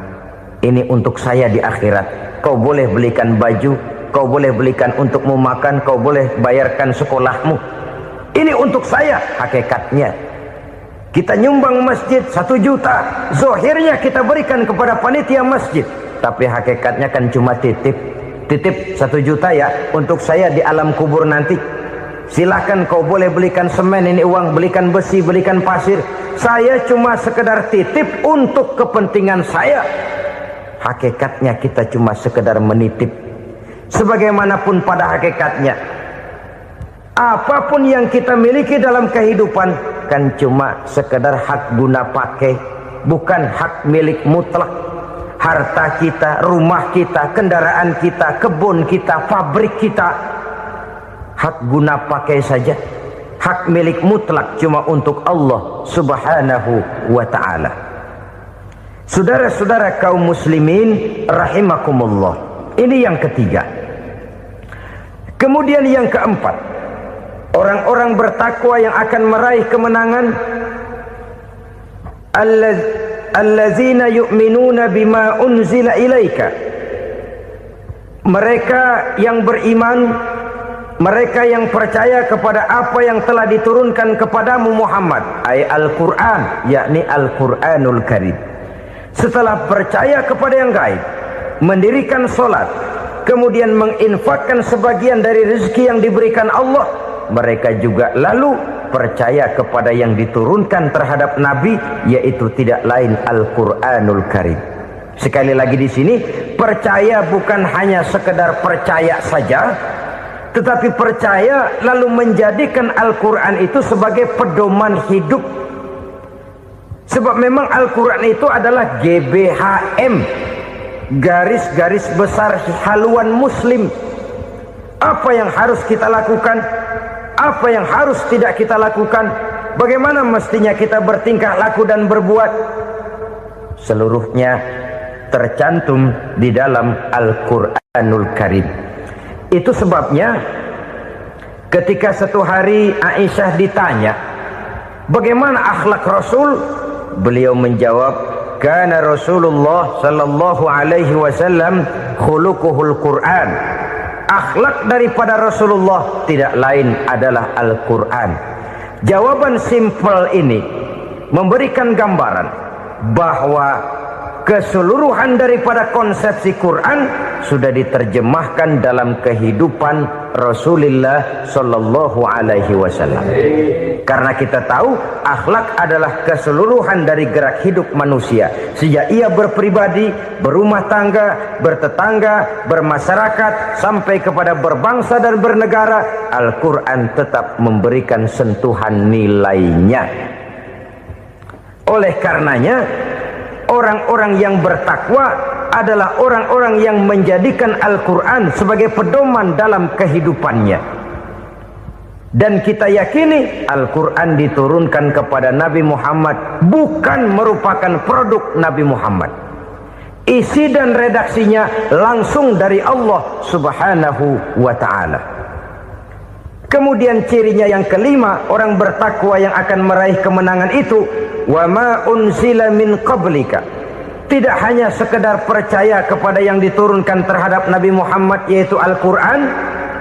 ini untuk saya di akhirat. Kau boleh belikan baju, kau boleh belikan untukmu makan, kau boleh bayarkan sekolahmu. Ini untuk saya. Hakikatnya kita nyumbang masjid 1 juta, zahirnya kita berikan kepada panitia masjid, tapi hakikatnya kan cuma titip 1 juta ya untuk saya di alam kubur nanti. Silahkan kau boleh belikan semen, ini uang, belikan besi, belikan pasir. Saya cuma sekedar titip untuk kepentingan saya. Hakikatnya kita cuma sekedar menitip. Sebagaimanapun pada hakikatnya, apapun yang kita miliki dalam kehidupan kan cuma sekedar hak guna pakai, bukan hak milik mutlak. Harta kita, rumah kita, kendaraan kita, kebun kita, pabrik kita, hak guna pakai saja. Hak milik mutlak cuma untuk Allah Subhanahu wa ta'ala. Saudara-saudara kaum muslimin rahimakumullah, ini yang ketiga. Kemudian yang keempat, orang-orang bertakwa yang akan meraih kemenangan, allazina yu'minuna bima unzila ilaika, mereka yang beriman, mereka yang percaya kepada apa yang telah diturunkan kepadamu Muhammad, ay Al-Quran, yakni Al-Quranul Karim. Setelah percaya kepada yang gaib, mendirikan solat, kemudian menginfakkan sebagian dari rezeki yang diberikan Allah, mereka juga lalu percaya kepada yang diturunkan terhadap Nabi, yaitu tidak lain Al-Quranul Karim. Sekali lagi di sini, percaya bukan hanya sekedar percaya saja, tetapi percaya lalu menjadikan Al-Quran itu sebagai pedoman hidup. Sebab memang Al-Quran itu adalah GBHM, garis-garis besar haluan muslim. Apa yang harus kita lakukan, apa yang harus tidak kita lakukan, bagaimana mestinya kita bertingkah laku dan berbuat, seluruhnya tercantum di dalam Al-Quranul Karim. Itu sebabnya ketika satu hari Aisyah ditanya bagaimana akhlak Rasul, beliau menjawab, kana Rasulullah sallallahu alaihi wasallam khuluquhul Quran. Akhlak daripada Rasulullah tidak lain adalah Al-Quran. Jawaban simpel ini memberikan gambaran bahwa keseluruhan daripada konsepsi Quran sudah diterjemahkan dalam kehidupan Rasulullah sallallahu alaihi wasallam. Karena kita tahu akhlak adalah keseluruhan dari gerak hidup manusia. Sejak ia berpribadi, berumah tangga, bertetangga, bermasyarakat, sampai kepada berbangsa dan bernegara, Al-Quran tetap memberikan sentuhan nilainya. Oleh karenanya, orang-orang yang bertakwa adalah orang-orang yang menjadikan Al-Quran sebagai pedoman dalam kehidupannya. Dan kita yakini Al-Quran diturunkan kepada Nabi Muhammad bukan merupakan produk Nabi Muhammad. Isi dan redaksinya langsung dari Allah Subhanahu wa ta'ala. Kemudian cirinya yang kelima, orang bertakwa yang akan meraih kemenangan itu, wa ma unzila min qablika. Tidak hanya sekedar percaya kepada yang diturunkan terhadap Nabi Muhammad, yaitu Al-Quran,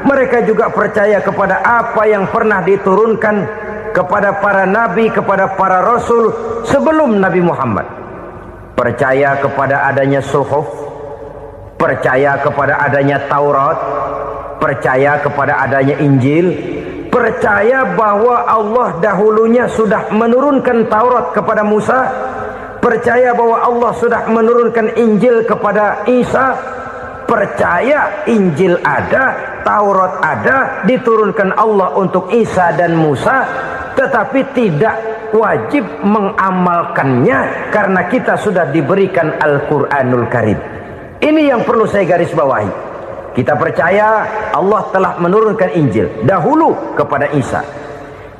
mereka juga percaya kepada apa yang pernah diturunkan kepada para nabi, kepada para rasul sebelum Nabi Muhammad. Percaya kepada adanya suhuf, percaya kepada adanya Taurat, percaya kepada adanya Injil, percaya bahwa Allah dahulunya sudah menurunkan Taurat kepada Musa, percaya bahwa Allah sudah menurunkan Injil kepada Isa, percaya Injil ada, Taurat ada, diturunkan Allah untuk Isa dan Musa, tetapi tidak wajib mengamalkannya karena kita sudah diberikan Al-Quranul Karim. Ini yang perlu saya garis bawahi. Kita percaya Allah telah menurunkan Injil dahulu kepada Isa.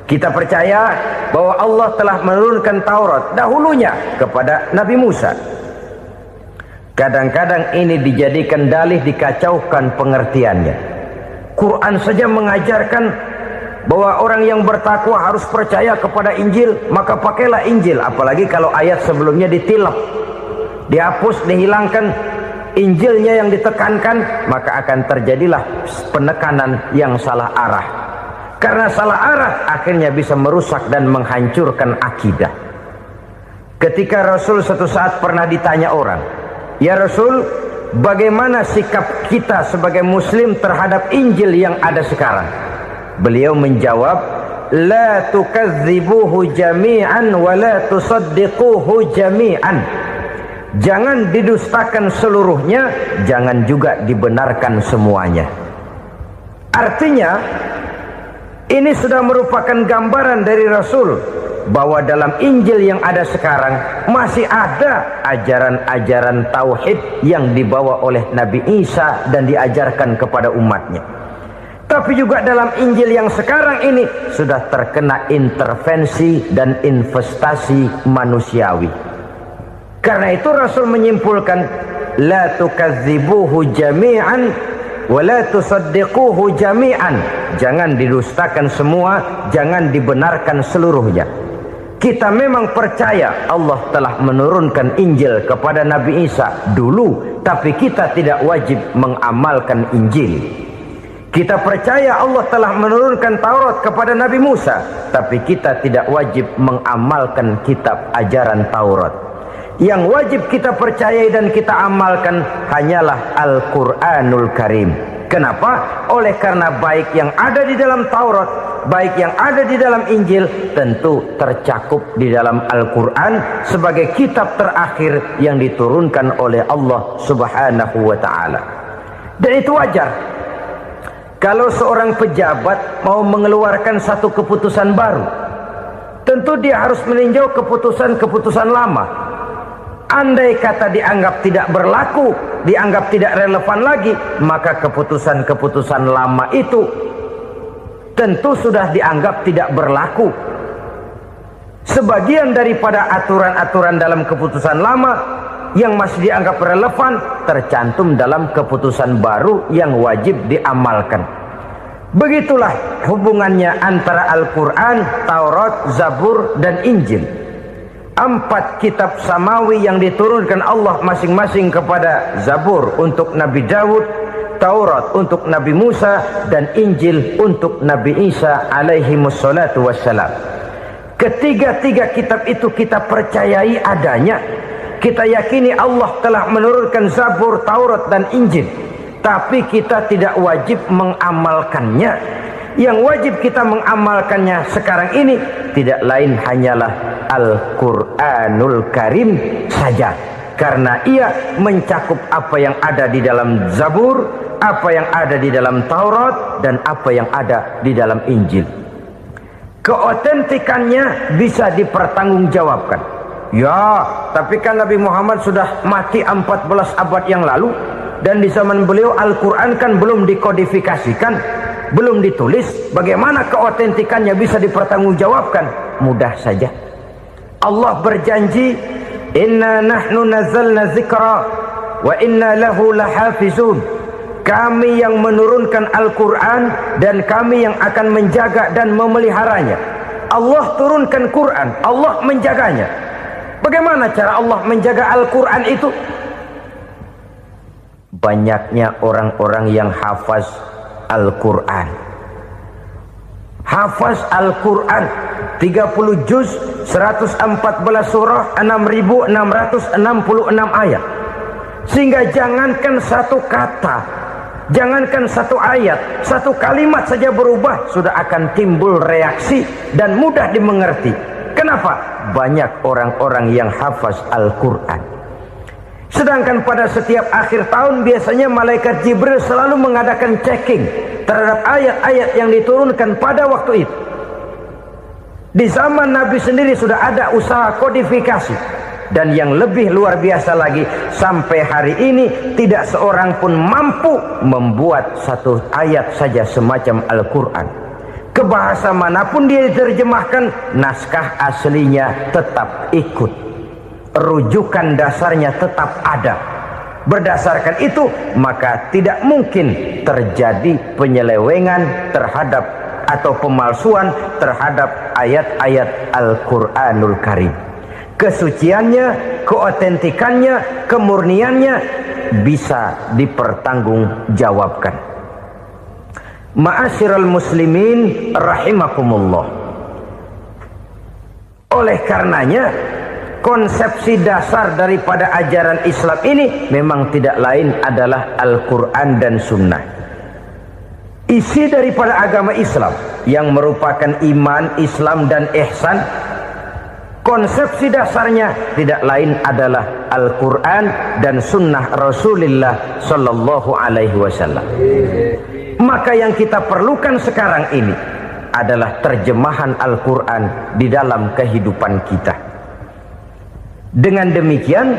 Kita percaya bahwa Allah telah menurunkan Taurat dahulunya kepada Nabi Musa. Kadang-kadang ini dijadikan dalih, dikacaukan pengertiannya. Quran saja mengajarkan bahwa orang yang bertakwa harus percaya kepada Injil, maka pakailah Injil. Apalagi kalau ayat sebelumnya ditilap, dihapus, dihilangkan, Injilnya yang ditekankan, maka akan terjadilah penekanan yang salah arah. Karena salah arah akhirnya bisa merusak dan menghancurkan akidah. Ketika Rasul suatu saat pernah ditanya orang, ya Rasul, bagaimana sikap kita sebagai muslim terhadap Injil yang ada sekarang? Beliau menjawab, la tukadzibuhu jami'an wa la tusaddiquhu jami'an. Jangan didustakan seluruhnya, jangan juga dibenarkan semuanya. Artinya, ini sudah merupakan gambaran dari Rasul bahwa dalam Injil yang ada sekarang masih ada ajaran-ajaran tauhid yang dibawa oleh Nabi Isa dan diajarkan kepada umatnya. Tapi juga dalam Injil yang sekarang ini sudah terkena intervensi dan investasi manusiawi. Karena itu Rasul menyimpulkan, la tukadzibuhu jami'an wa la tusaddiquhu jami'an. Jangan didustakan semua, jangan dibenarkan seluruhnya. Kita memang percaya Allah telah menurunkan Injil kepada Nabi Isa dulu, tapi kita tidak wajib mengamalkan Injil. Kita percaya Allah telah menurunkan Taurat kepada Nabi Musa, tapi kita tidak wajib mengamalkan kitab ajaran Taurat. Yang wajib kita percayai dan kita amalkan hanyalah Al-Quranul Karim. Kenapa? Oleh karena baik yang ada di dalam Taurat, baik yang ada di dalam Injil, tentu tercakup di dalam Al-Quran sebagai kitab terakhir yang diturunkan oleh Allah Subhanahu wa Ta'ala. Dan itu wajar. Kalau seorang pejabat mau mengeluarkan satu keputusan baru, tentu dia harus meninjau keputusan-keputusan lama. Andai kata dianggap tidak berlaku, dianggap tidak relevan lagi, maka keputusan-keputusan lama itu tentu sudah dianggap tidak berlaku. Sebagian daripada aturan-aturan dalam keputusan lama yang masih dianggap relevan tercantum dalam keputusan baru yang wajib diamalkan. Begitulah hubungannya antara Al-Quran, Taurat, Zabur, dan Injil. 4 kitab samawi yang diturunkan Allah masing-masing kepada Zabur untuk Nabi Daud, Taurat untuk Nabi Musa, dan Injil untuk Nabi Isa alaihi wassalatu wassalam. Ketiga-tiga kitab itu kita percayai adanya. Kita yakini Allah telah menurunkan Zabur, Taurat, dan Injil. Tapi kita tidak wajib mengamalkannya. Yang wajib kita mengamalkannya sekarang ini tidak lain hanyalah Al-Quranul Karim saja. Karena ia mencakup apa yang ada di dalam Zabur, apa yang ada di dalam Taurat, dan apa yang ada di dalam Injil. Keotentikannya bisa dipertanggungjawabkan. Ya, tapi kan Nabi Muhammad sudah mati 14 abad yang lalu, dan di zaman beliau Al-Quran kan belum dikodifikasikan, belum ditulis. Bagaimana keotentikannya bisa dipertanggungjawabkan? Mudah saja. Allah berjanji, inna nahnu nazzalna dzikra wa inna lahu lahafizun. Kami yang menurunkan Al-Quran dan kami yang akan menjaga dan memeliharanya. Allah turunkan Quran, Allah menjaganya. Bagaimana cara Allah menjaga Al-Quran itu? Banyaknya orang-orang yang hafaz Al-Quran. Hafaz Al-Quran 30 juz, 114 surah, 6666 ayat. Sehingga jangankan satu kata, jangankan satu ayat, satu kalimat saja berubah sudah akan timbul reaksi dan mudah dimengerti. Kenapa? Banyak orang-orang yang hafaz Al-Quran. Sedangkan pada setiap akhir tahun biasanya malaikat Jibril selalu mengadakan checking terhadap ayat-ayat yang diturunkan pada waktu itu. Di zaman Nabi sendiri sudah ada usaha kodifikasi. Dan yang lebih luar biasa lagi, sampai hari ini tidak seorang pun mampu membuat satu ayat saja semacam Al-Quran. Ke bahasa manapun dia diterjemahkan, naskah aslinya tetap ikut. Rujukan dasarnya tetap ada. Berdasarkan itu, maka tidak mungkin terjadi penyelewengan terhadap atau pemalsuan terhadap ayat-ayat Al-Quranul Karim. Kesuciannya, keotentikannya, kemurniannya bisa dipertanggungjawabkan. Ma'asyiral muslimin rahimakumullah. Oleh karenanya, konsepsi dasar daripada ajaran Islam ini memang tidak lain adalah Al-Quran dan Sunnah. Isi daripada agama Islam yang merupakan iman, Islam, dan ihsan Konsepsi dasarnya tidak lain adalah Al-Quran dan Sunnah Rasulullah Sallallahu Alaihi Wasallam. Maka yang kita perlukan sekarang ini adalah terjemahan Al-Quran di dalam kehidupan kita. Dengan demikian,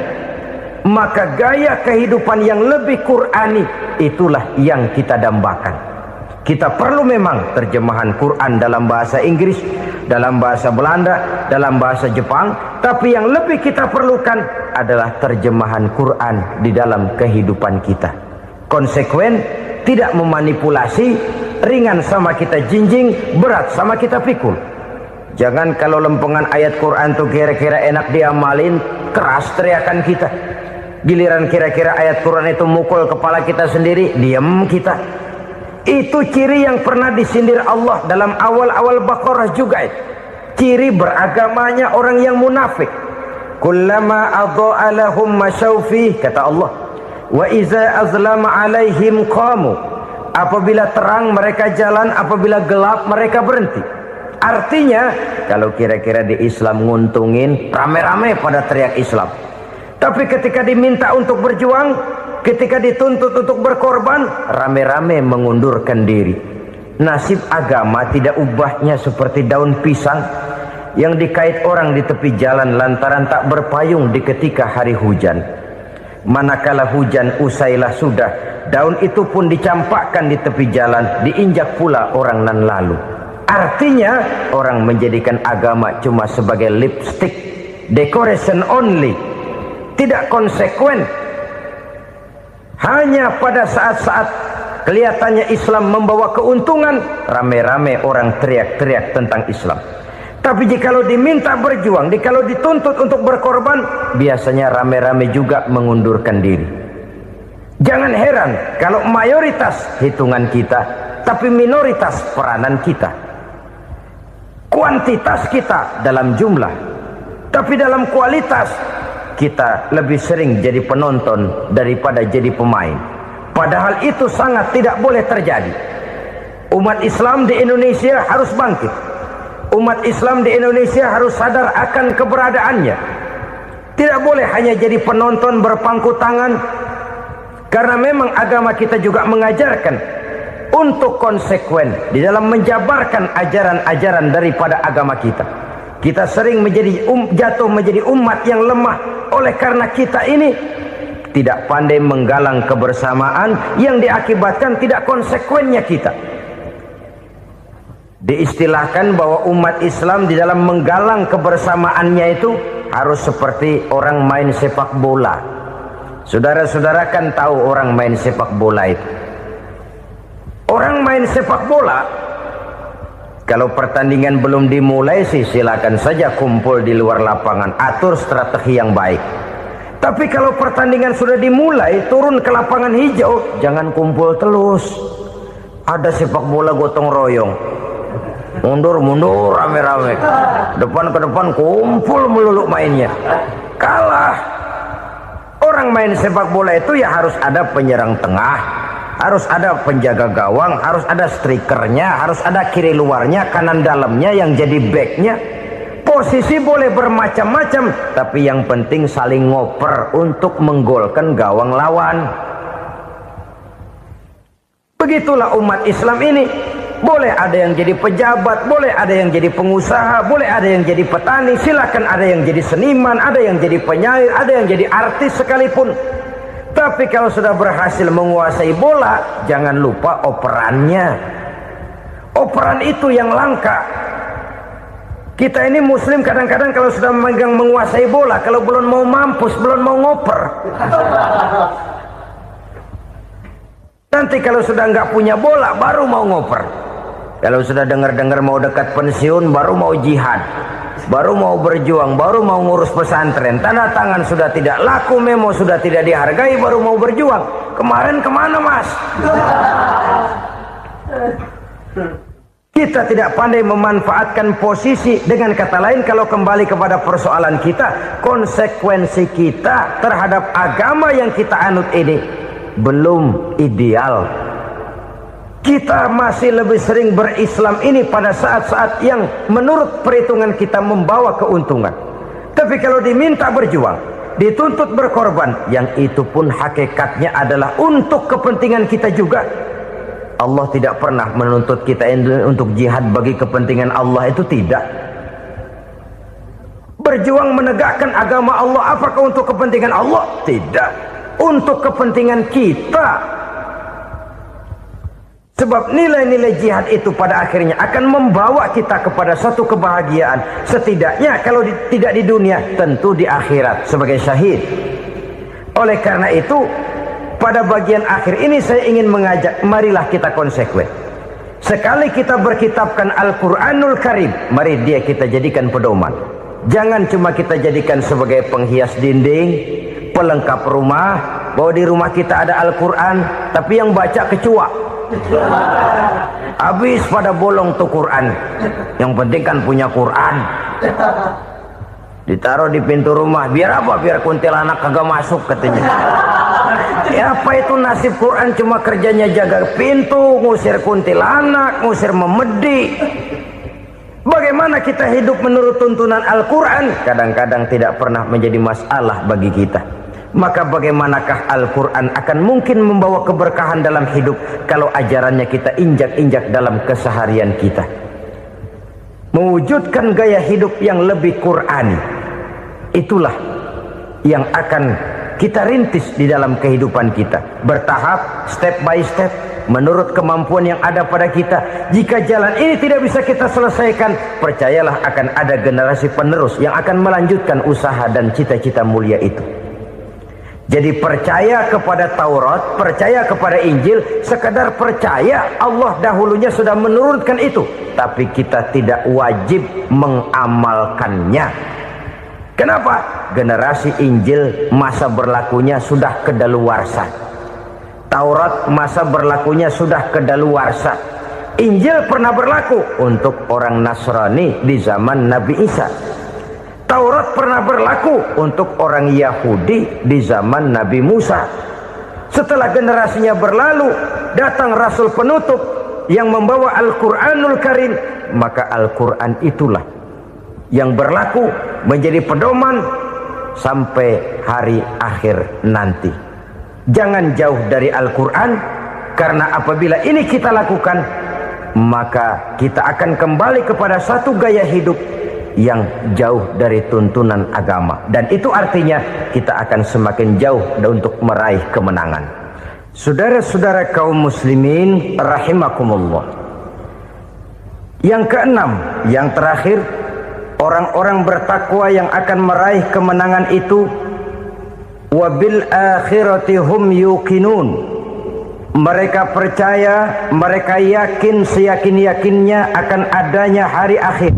maka gaya kehidupan yang lebih Qurani itulah yang kita dambakan. Kita perlu memang terjemahan Quran dalam bahasa Inggris, dalam bahasa Belanda, dalam bahasa Jepang, tapi yang lebih kita perlukan adalah terjemahan Quran di dalam kehidupan kita. Konsekuen, tidak memanipulasi, ringan sama kita jinjing, berat sama kita pikul. Jangan kalau lempengan ayat Quran tuh kira-kira enak diamalin, keras teriakan kita. Giliran kira-kira ayat Quran itu mukul kepala kita sendiri, diam kita. Itu ciri yang pernah disindir Allah dalam awal-awal Baqarah juga itu. Ciri beragamanya orang yang munafik. Kullama adha'a lahum masyawfih, kata Allah. Wa iza azlama alaihim qamu. Apabila terang mereka jalan, apabila gelap mereka berhenti. Artinya, kalau kira-kira di Islam nguntungin, rame-rame pada teriak Islam. Tapi ketika diminta untuk berjuang, ketika dituntut untuk berkorban, rame-rame mengundurkan diri. Nasib agama tidak ubahnya seperti daun pisang yang dikait orang di tepi jalan lantaran tak berpayung di ketika hari hujan. Manakala hujan usailah sudah, daun itu pun dicampakkan di tepi jalan, diinjak pula orang nan lalu. Artinya, orang menjadikan agama cuma sebagai lipstick, decoration only, tidak konsekuen. Hanya pada saat-saat kelihatannya Islam membawa keuntungan, rame-rame orang teriak-teriak tentang Islam. Tapi jikalau diminta berjuang, jikalau dituntut untuk berkorban, biasanya rame-rame juga mengundurkan diri. Jangan heran kalau mayoritas hitungan kita, tapi minoritas peranan kita. Kuantitas kita dalam jumlah, tapi dalam kualitas kita lebih sering jadi penonton daripada jadi pemain. Padahal itu sangat tidak boleh terjadi. Umat Islam di Indonesia harus bangkit. Umat Islam di Indonesia harus sadar akan keberadaannya. Tidak boleh hanya jadi penonton berpangku tangan. Karena memang agama kita juga mengajarkan untuk konsekuen di dalam menjabarkan ajaran-ajaran daripada agama kita. Kita sering jatuh menjadi umat yang lemah oleh karena kita ini tidak pandai menggalang kebersamaan yang diakibatkan tidak konsekuennya kita. Diistilahkan bahwa umat Islam di dalam menggalang kebersamaannya itu harus seperti orang main sepak bola. Saudara-saudara kan tahu orang main sepak bola itu. Orang main sepak bola, kalau pertandingan belum dimulai sih silakan saja kumpul di luar lapangan, atur strategi yang baik. Tapi kalau pertandingan sudah dimulai, turun ke lapangan hijau, jangan kumpul terus. Ada sepak bola gotong royong, mundur-mundur rame-rame, depan ke depan kumpul melulu mainnya. Kalah. Orang main sepak bola itu ya harus ada penyerang tengah, harus ada penjaga gawang, harus ada strikernya, harus ada kiri luarnya, kanan dalamnya yang jadi backnya. Posisi boleh bermacam-macam, tapi yang penting saling ngoper untuk menggolkan gawang lawan. Begitulah umat Islam ini. Boleh ada yang jadi pejabat, boleh ada yang jadi pengusaha, boleh ada yang jadi petani, silakan ada yang jadi seniman, ada yang jadi penyair, ada yang jadi artis sekalipun. Tapi kalau sudah berhasil menguasai bola, jangan lupa operannya. Operan itu yang langka. Kita ini muslim kadang-kadang kalau sudah memegang menguasai bola, kalau belum mau mampus, belum mau ngoper. Nanti kalau sudah nggak punya bola, baru mau ngoper. Kalau sudah dengar-dengar mau dekat pensiun, baru mau jihad, baru mau berjuang, baru mau ngurus pesantren. Tanda tangan sudah tidak laku, memo sudah tidak dihargai, baru mau berjuang. Kemarin kemana mas? Kita tidak pandai memanfaatkan posisi. Dengan kata lain, kalau kembali kepada persoalan kita, konsekuensi kita terhadap agama yang kita anut ini belum ideal. Kita masih lebih sering berislam ini pada saat-saat yang menurut perhitungan kita membawa keuntungan. Tapi kalau diminta berjuang, dituntut berkorban, yang itu pun hakikatnya adalah untuk kepentingan kita juga. Allah tidak pernah menuntut kita untuk jihad bagi kepentingan Allah, itu tidak. Berjuang menegakkan agama Allah, apakah untuk kepentingan Allah? Tidak, untuk kepentingan kita. Sebab nilai-nilai jihad itu pada akhirnya akan membawa kita kepada satu kebahagiaan. Setidaknya kalau tidak di dunia, tentu di akhirat sebagai syahid. Oleh karena itu, pada bagian akhir ini saya ingin mengajak, marilah kita konsekuen. Sekali kita berkitabkan Al-Quranul Karim, mari dia kita jadikan pedoman. Jangan cuma kita jadikan sebagai penghias dinding, pelengkap rumah, bahwa di rumah kita ada Al-Quran, tapi yang baca kecoa. Habis pada bolong tuh Quran. Yang penting kan punya Quran. Ditaruh di pintu rumah, biar apa? Biar kuntilanak kagak masuk katanya. Ya apa itu nasib Quran, cuma kerjanya jaga pintu, ngusir kuntilanak, ngusir memedi. Bagaimana kita hidup menurut tuntunan Al-Quran? Kadang-kadang tidak pernah menjadi masalah bagi kita. Maka bagaimanakah Al-Quran akan mungkin membawa keberkahan dalam hidup kalau ajarannya kita injak-injak dalam keseharian kita? Mewujudkan gaya hidup yang lebih Qurani, itulah yang akan kita rintis di dalam kehidupan kita, bertahap, step by step, menurut kemampuan yang ada pada kita. Jika jalan ini tidak bisa kita selesaikan, percayalah akan ada generasi penerus yang akan melanjutkan usaha dan cita-cita mulia itu. Jadi percaya kepada Taurat, percaya kepada Injil, sekadar percaya Allah dahulunya sudah menurunkan itu, tapi kita tidak wajib mengamalkannya. Kenapa? Generasi Injil masa berlakunya sudah kedaluwarsa. Taurat masa berlakunya sudah kedaluwarsa. Injil pernah berlaku untuk orang Nasrani di zaman Nabi Isa. Taurat pernah berlaku untuk orang Yahudi di zaman Nabi Musa. Setelah generasinya berlalu, datang Rasul penutup yang membawa Al-Quranul Karim, maka Al-Quran itulah yang berlaku menjadi pedoman sampai hari akhir nanti. Jangan jauh dari Al-Quran, karena apabila ini kita lakukan, maka kita akan kembali kepada satu gaya hidup yang jauh dari tuntunan agama, dan itu artinya kita akan semakin jauh untuk meraih kemenangan. Saudara-saudara kaum muslimin rahimakumullah. Yang keenam, yang terakhir, orang-orang bertakwa yang akan meraih kemenangan itu wabil akhirati hum yuqinun. Mereka percaya, mereka yakin seyakin-yakinnya akan adanya hari akhir,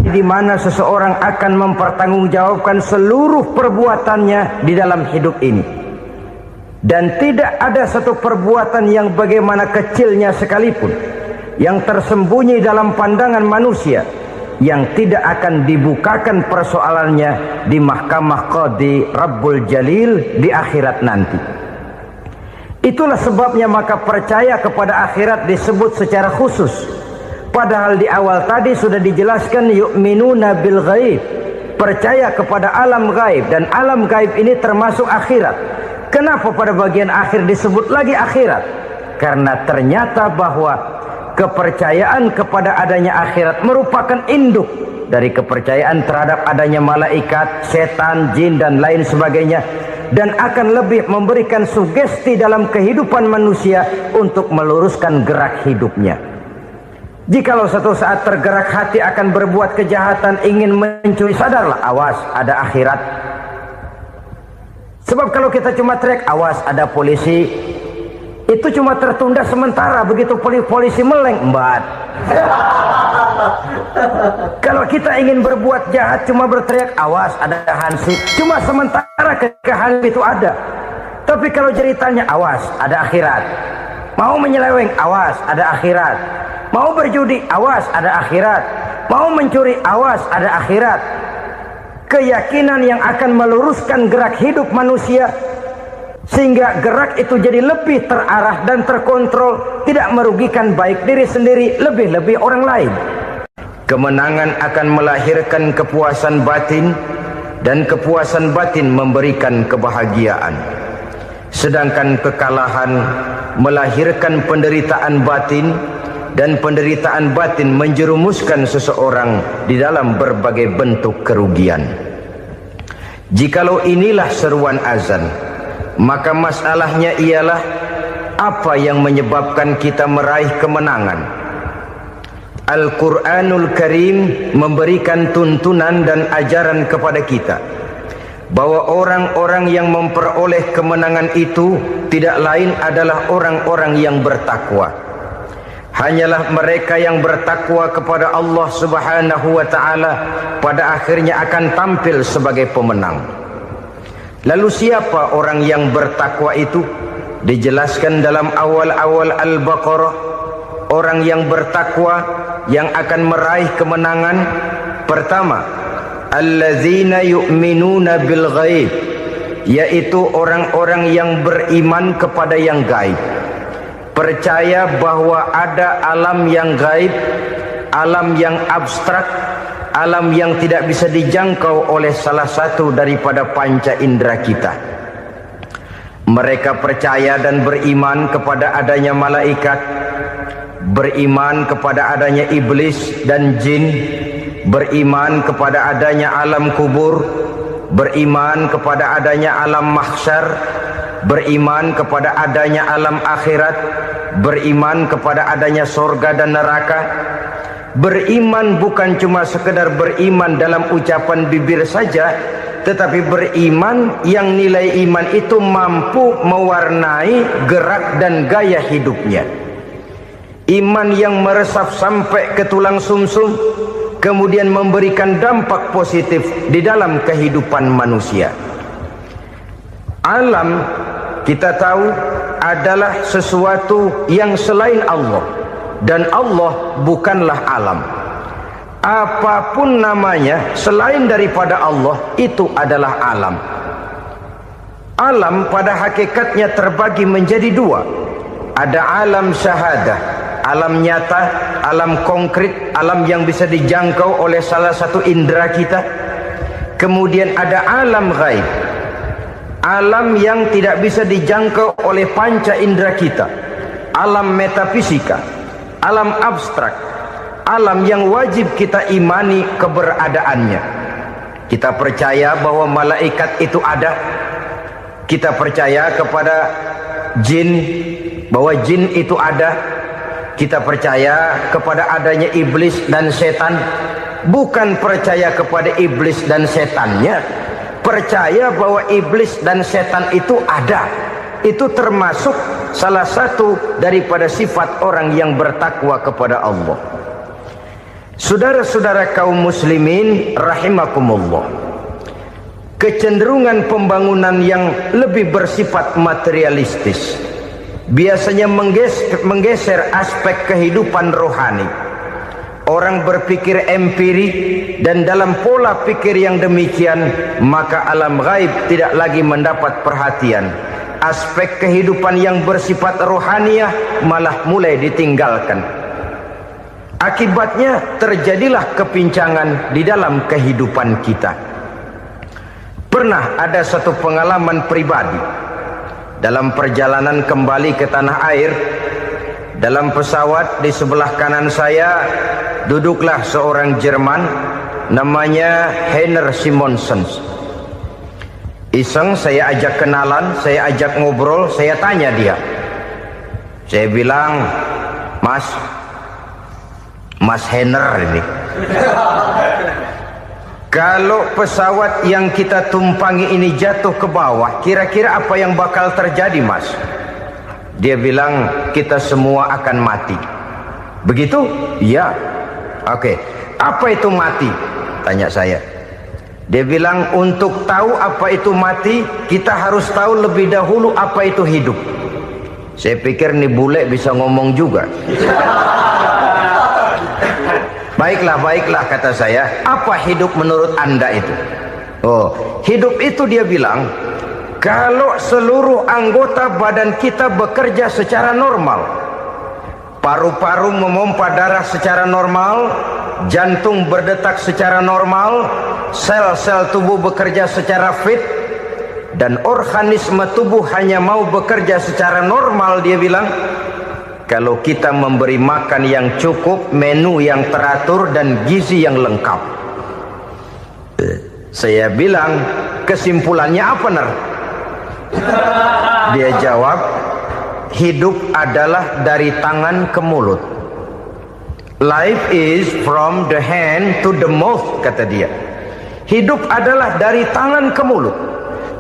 di mana seseorang akan mempertanggungjawabkan seluruh perbuatannya di dalam hidup ini. Dan tidak ada satu perbuatan yang bagaimana kecilnya sekalipun, yang tersembunyi dalam pandangan manusia, yang tidak akan dibukakan persoalannya di mahkamah Qadi Rabbul Jalil di akhirat nanti. Itulah sebabnya maka percaya kepada akhirat disebut secara khusus. Padahal di awal tadi sudah dijelaskan yu'minuna bil ghaib, percaya kepada alam gaib, dan alam gaib ini termasuk akhirat. Kenapa pada bagian akhir disebut lagi akhirat? Karena ternyata bahwa kepercayaan kepada adanya akhirat merupakan induk dari kepercayaan terhadap adanya malaikat, setan, jin dan lain sebagainya, dan akan lebih memberikan sugesti dalam kehidupan manusia untuk meluruskan gerak hidupnya. Jikalau satu saat tergerak hati akan berbuat kejahatan, ingin mencuri, sadarlah, awas ada akhirat. Sebab kalau kita cuma teriak awas ada polisi, itu cuma tertunda sementara, begitu polisi meleng embat. Kalau kita ingin berbuat jahat cuma berteriak awas ada hansip, cuma sementara ketika hansip itu ada. Tapi kalau ceritanya awas ada akhirat, mau menyeleweng awas ada akhirat, mau berjudi awas ada akhirat, mau mencuri awas ada akhirat. Keyakinan yang akan meluruskan gerak hidup manusia sehingga gerak itu jadi lebih terarah dan terkontrol, tidak merugikan baik diri sendiri, lebih-lebih orang lain. Kemenangan akan melahirkan kepuasan batin, dan kepuasan batin memberikan kebahagiaan. Sedangkan kekalahan melahirkan penderitaan batin, dan penderitaan batin menjerumuskan seseorang di dalam berbagai bentuk kerugian. Jikalau inilah seruan azan, maka masalahnya ialah apa yang menyebabkan kita meraih kemenangan. Al-Quranul Karim memberikan tuntunan dan ajaran kepada kita bahwa orang-orang yang memperoleh kemenangan itu tidak lain adalah orang-orang yang bertakwa. Hanyalah mereka yang bertakwa kepada Allah Subhanahu wa ta'ala pada akhirnya akan tampil sebagai pemenang. Lalu siapa orang yang bertakwa itu? Dijelaskan dalam awal-awal Al-Baqarah, orang yang bertakwa yang akan meraih kemenangan. Pertama, allazina yu'minuna bil ghaib, yaitu orang-orang yang beriman kepada yang gaib, percaya bahwa ada alam yang gaib, alam yang abstrak, alam yang tidak bisa dijangkau oleh salah satu daripada panca indera kita. Mereka percaya dan beriman kepada adanya malaikat, beriman kepada adanya iblis dan jin, beriman kepada adanya alam kubur, beriman kepada adanya alam mahsyar, beriman kepada adanya alam akhirat, beriman kepada adanya sorga dan neraka. Beriman bukan cuma sekedar beriman dalam ucapan bibir saja, tetapi beriman yang nilai iman itu mampu mewarnai gerak dan gaya hidupnya. Iman yang meresap sampai ke tulang sumsum, kemudian memberikan dampak positif di dalam kehidupan manusia. Alam, kita tahu, adalah sesuatu yang selain Allah, dan Allah bukanlah alam. Apapun namanya selain daripada Allah, itu adalah alam. Alam pada hakikatnya terbagi menjadi dua. Ada alam syahadah, alam nyata, alam konkret, alam yang bisa dijangkau oleh salah satu indera kita. Kemudian ada alam ghaib, alam yang tidak bisa dijangkau oleh panca indera kita, alam metafisika, alam abstrak, alam yang wajib kita imani keberadaannya. Kita percaya bahwa malaikat itu ada, kita percaya kepada jin, bahwa jin itu ada, kita percaya kepada adanya iblis dan setan. Bukan percaya kepada iblis dan setannya, percaya bahwa iblis dan setan itu ada. Itu termasuk salah satu daripada sifat orang yang bertakwa kepada Allah. Saudara-saudara kaum muslimin rahimakumullah, kecenderungan pembangunan yang lebih bersifat materialistis biasanya menggeser aspek kehidupan rohani. Orang berpikir empiri, dan dalam pola pikir yang demikian, maka alam gaib tidak lagi mendapat perhatian. Aspek kehidupan yang bersifat rohaniah malah mulai ditinggalkan. Akibatnya terjadilah kepincangan di dalam kehidupan kita. Pernah ada satu pengalaman pribadi dalam perjalanan kembali ke tanah air. Dalam pesawat di sebelah kanan saya duduklah seorang Jerman, namanya Heiner Simonsen. Iseng saya ajak kenalan, saya ajak ngobrol, saya tanya dia. Saya bilang, Mas Heiner ini, kalau pesawat yang kita tumpangi ini jatuh ke bawah, kira-kira apa yang bakal terjadi, Mas? Dia bilang, kita semua akan mati. Begitu? Iya. Oke. Apa itu mati? Tanya saya. Dia bilang, untuk tahu apa itu mati, kita harus tahu lebih dahulu apa itu hidup. Saya pikir nih bule bisa ngomong juga. Baiklah kata saya. Apa hidup menurut Anda itu? Oh, hidup itu dia bilang, kalau seluruh anggota badan kita bekerja secara normal, paru-paru memompa darah secara normal, jantung berdetak secara normal, sel-sel tubuh bekerja secara fit, dan organisme tubuh hanya mau bekerja secara normal. Dia bilang, kalau kita memberi makan yang cukup, menu yang teratur, dan gizi yang lengkap. Saya bilang, kesimpulannya apa, Ner? Dia jawab, hidup adalah dari tangan ke mulut. Life is from the hand to the mouth, kata dia. Hidup adalah dari tangan ke mulut.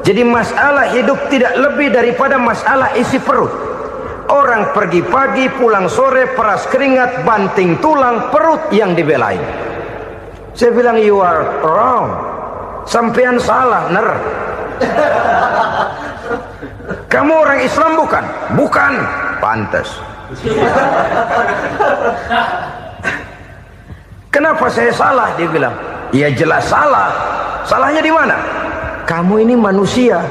Jadi masalah hidup tidak lebih daripada masalah isi perut. Orang pergi pagi, pulang sore, peras keringat, banting tulang, perut yang dibelain. Saya bilang, you are wrong. Sampean salah, Ner. Kamu orang Islam bukan? Bukan. Pantas. Kenapa saya salah? Dia bilang, ya jelas salah. Salahnya di mana? Kamu ini manusia.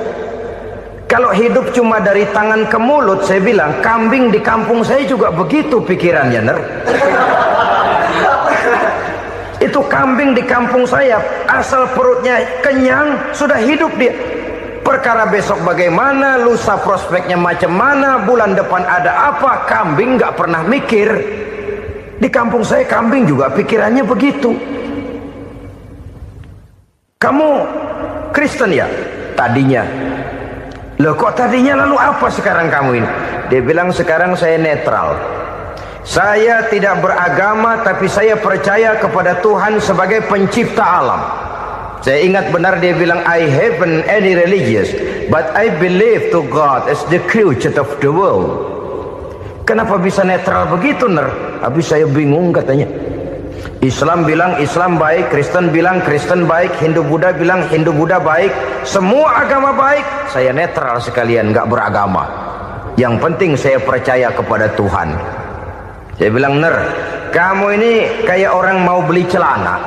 Kalau hidup cuma dari tangan ke mulut, saya bilang, kambing di kampung saya juga begitu pikirannya, Ner. Itu kambing di kampung saya, asal perutnya kenyang, sudah hidup dia. Perkara besok bagaimana, lusa prospeknya macam mana, bulan depan ada apa, kambing nggak pernah mikir. Di kampung saya kambing juga pikirannya begitu. Kamu Kristen ya? Tadinya. Loh kok tadinya, lalu apa sekarang kamu ini? Dia bilang, sekarang saya netral. Saya tidak beragama, tapi saya percaya kepada Tuhan sebagai pencipta alam. Saya ingat benar dia bilang, I haven't any religious, but I believe to God as the creator of the world. Kenapa bisa netral begitu, Ner? Habis saya bingung katanya. Islam bilang Islam baik, Kristen bilang Kristen baik, Hindu Buddha bilang Hindu Buddha baik, semua agama baik. Saya netral sekalian, nggak beragama. Yang penting saya percaya kepada Tuhan. Saya bilang, Ner, kamu ini kayak orang mau beli celana,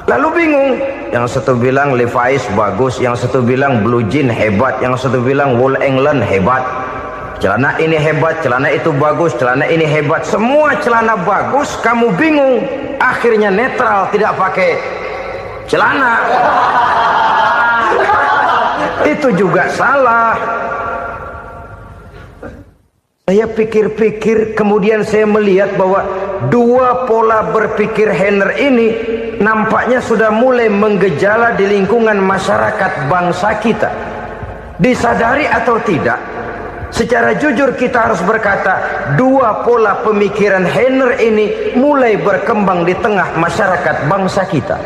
lalu bingung. Yang satu bilang Levi's bagus, yang satu bilang Blue Jean hebat, yang satu bilang Wool England hebat. Celana ini hebat, celana itu bagus, celana ini hebat. Semua celana bagus, kamu bingung. Akhirnya netral, tidak pakai celana. Itu juga salah. Saya pikir-pikir, kemudian saya melihat bahwa dua pola berpikir Henner ini nampaknya sudah mulai menggejala di lingkungan masyarakat bangsa kita. Disadari atau tidak, secara jujur kita harus berkata, dua pola pemikiran Henner ini mulai berkembang di tengah masyarakat bangsa kita.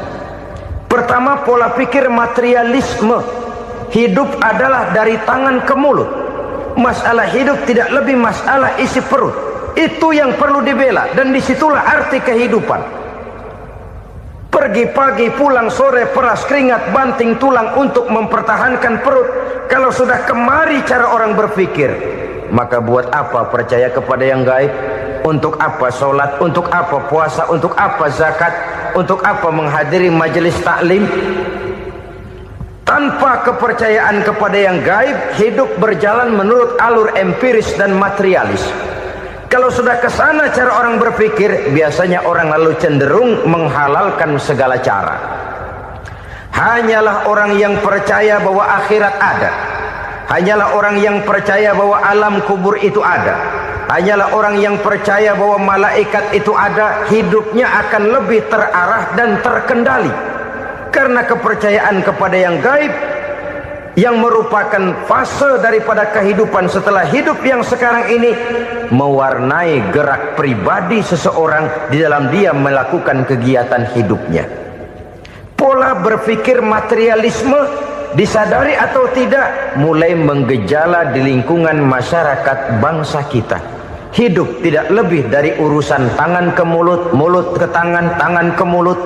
Pertama, pola pikir materialisme. Hidup adalah dari tangan ke mulut. Masalah hidup tidak lebih masalah isi perut. Itu yang perlu dibela, dan disitulah arti kehidupan. Pergi pagi, pulang sore, peras keringat, banting tulang untuk mempertahankan perut. Kalau sudah kemari cara orang berpikir, maka buat apa percaya kepada yang gaib? Untuk apa sholat? Untuk apa puasa? Untuk apa zakat? Untuk apa menghadiri majelis taklim? Tanpa kepercayaan kepada yang gaib, hidup berjalan menurut alur empiris dan materialis. Kalau sudah ke sana cara orang berpikir, biasanya orang lalu cenderung menghalalkan segala cara. Hanyalah orang yang percaya bahwa akhirat ada, hanyalah orang yang percaya bahwa alam kubur itu ada, hanyalah orang yang percaya bahwa malaikat itu ada, hidupnya akan lebih terarah dan terkendali. Karena kepercayaan kepada yang gaib, yang merupakan fase daripada kehidupan setelah hidup yang sekarang ini, mewarnai gerak pribadi seseorang di dalam dia melakukan kegiatan hidupnya. Pola berpikir materialisme, disadari atau tidak, mulai menggejala di lingkungan masyarakat bangsa kita. Hidup tidak lebih dari urusan tangan ke mulut, mulut ke tangan, tangan ke mulut.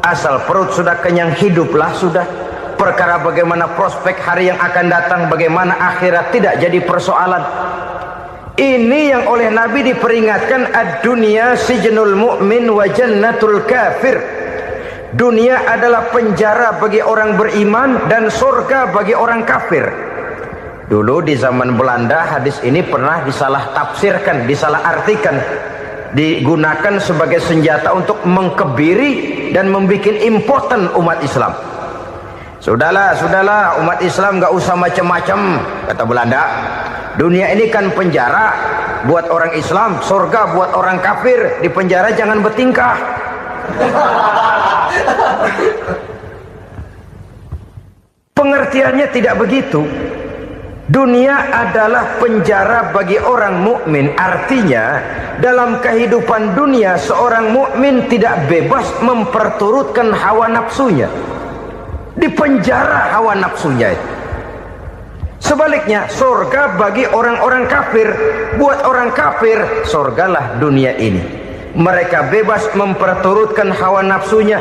Asal perut sudah kenyang, hiduplah sudah. Perkara bagaimana prospek hari yang akan datang, bagaimana akhirat, tidak jadi persoalan. Ini yang oleh Nabi diperingatkan, ad-dunya sijnul mu'min wa jannatul kafir. Dunia adalah penjara bagi orang beriman dan surga bagi orang kafir. Dulu di zaman Belanda hadis ini pernah disalah tafsirkan, disalah artikan. digunakan sebagai senjata untuk mengkebiri dan membuat impoten umat Islam. Sudahlah umat Islam gak usah macam-macam, kata Belanda. Dunia ini kan penjara buat orang Islam, surga buat orang kafir. Di penjara jangan bertingkah. Pengertiannya tidak begitu. Dunia adalah penjara bagi orang mukmin. Artinya dalam kehidupan dunia seorang mukmin tidak bebas memperturutkan hawa nafsunya. Di penjara hawa nafsunya itu. Sebaliknya surga bagi orang-orang kafir. Buat orang kafir surgalah dunia ini. Mereka bebas memperturutkan hawa nafsunya.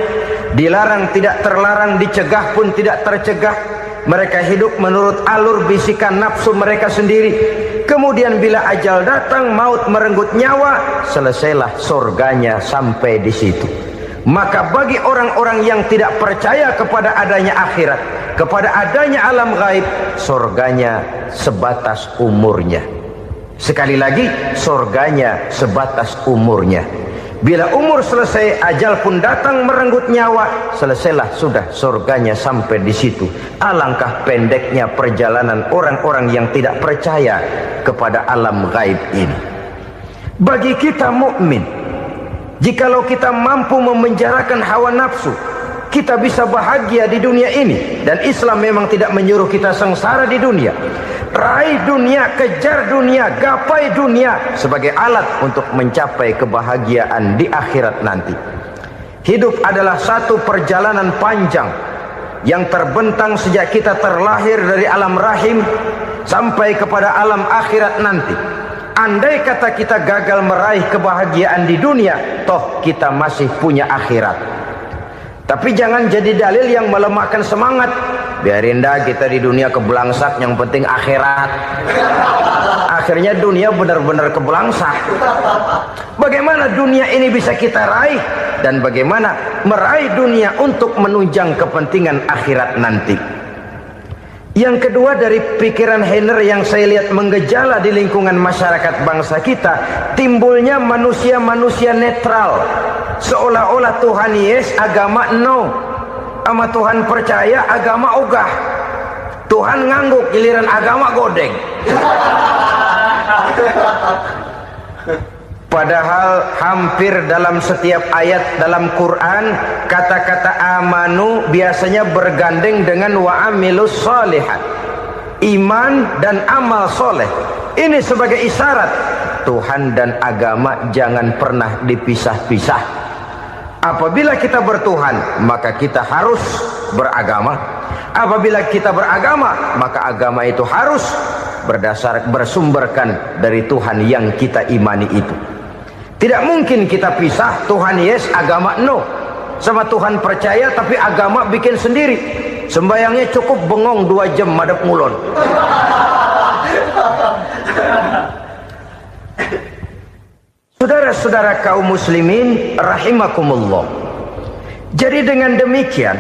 Dilarang tidak terlarang, dicegah pun tidak tercegah. Mereka hidup menurut alur bisikan nafsu mereka sendiri. Kemudian bila ajal datang, maut merenggut nyawa, selesailah surganya sampai di situ. Maka bagi orang-orang yang tidak percaya kepada adanya akhirat, kepada adanya alam gaib, surganya sebatas umurnya. Sekali lagi, surganya sebatas umurnya. Bila umur selesai, ajal pun datang merenggut nyawa, selesailah sudah surganya sampai di situ. Alangkah pendeknya perjalanan orang-orang yang tidak percaya kepada alam gaib ini. Bagi kita mukmin, jikalau kita mampu memenjarakan hawa nafsu, kita bisa bahagia di dunia ini. Dan Islam memang tidak menyuruh kita sengsara di dunia. Raih dunia, kejar dunia, gapai dunia sebagai alat untuk mencapai kebahagiaan di akhirat nanti. Hidup adalah satu perjalanan panjang yang terbentang sejak kita terlahir dari alam rahim sampai kepada alam akhirat nanti. Andai kata kita gagal meraih kebahagiaan di dunia, toh kita masih punya akhirat. Tapi jangan jadi dalil yang melemahkan semangat. Biarin dah kita di dunia kebelangsak, yang penting akhirat. Akhirnya dunia benar-benar kebelangsak. Bagaimana dunia ini bisa kita raih, dan bagaimana meraih dunia untuk menunjang kepentingan akhirat nanti. Yang kedua, dari pikiran Heiner yang saya lihat menggejala di lingkungan masyarakat bangsa kita, timbulnya manusia-manusia netral. Seolah-olah Tuhan yes, agama no. Sama Tuhan percaya, agama ogah. Tuhan ngangguk, giliran agama godeng. Padahal hampir dalam setiap ayat dalam Quran, kata-kata amanu biasanya bergandeng dengan wa amilus sholihat. Iman dan amal soleh. Ini sebagai isyarat Tuhan dan agama jangan pernah dipisah-pisah. Apabila kita bertuhan, maka kita harus beragama. Apabila kita beragama, maka agama itu harus bersumberkan dari Tuhan yang kita imani itu. Tidak mungkin kita pisah, Tuhan yes, agama no. Sama Tuhan percaya tapi agama bikin sendiri. Sembayangnya cukup bengong 2 jam madep ngulon. Saudara-saudara kaum muslimin rahimakumullah. Jadi dengan demikian,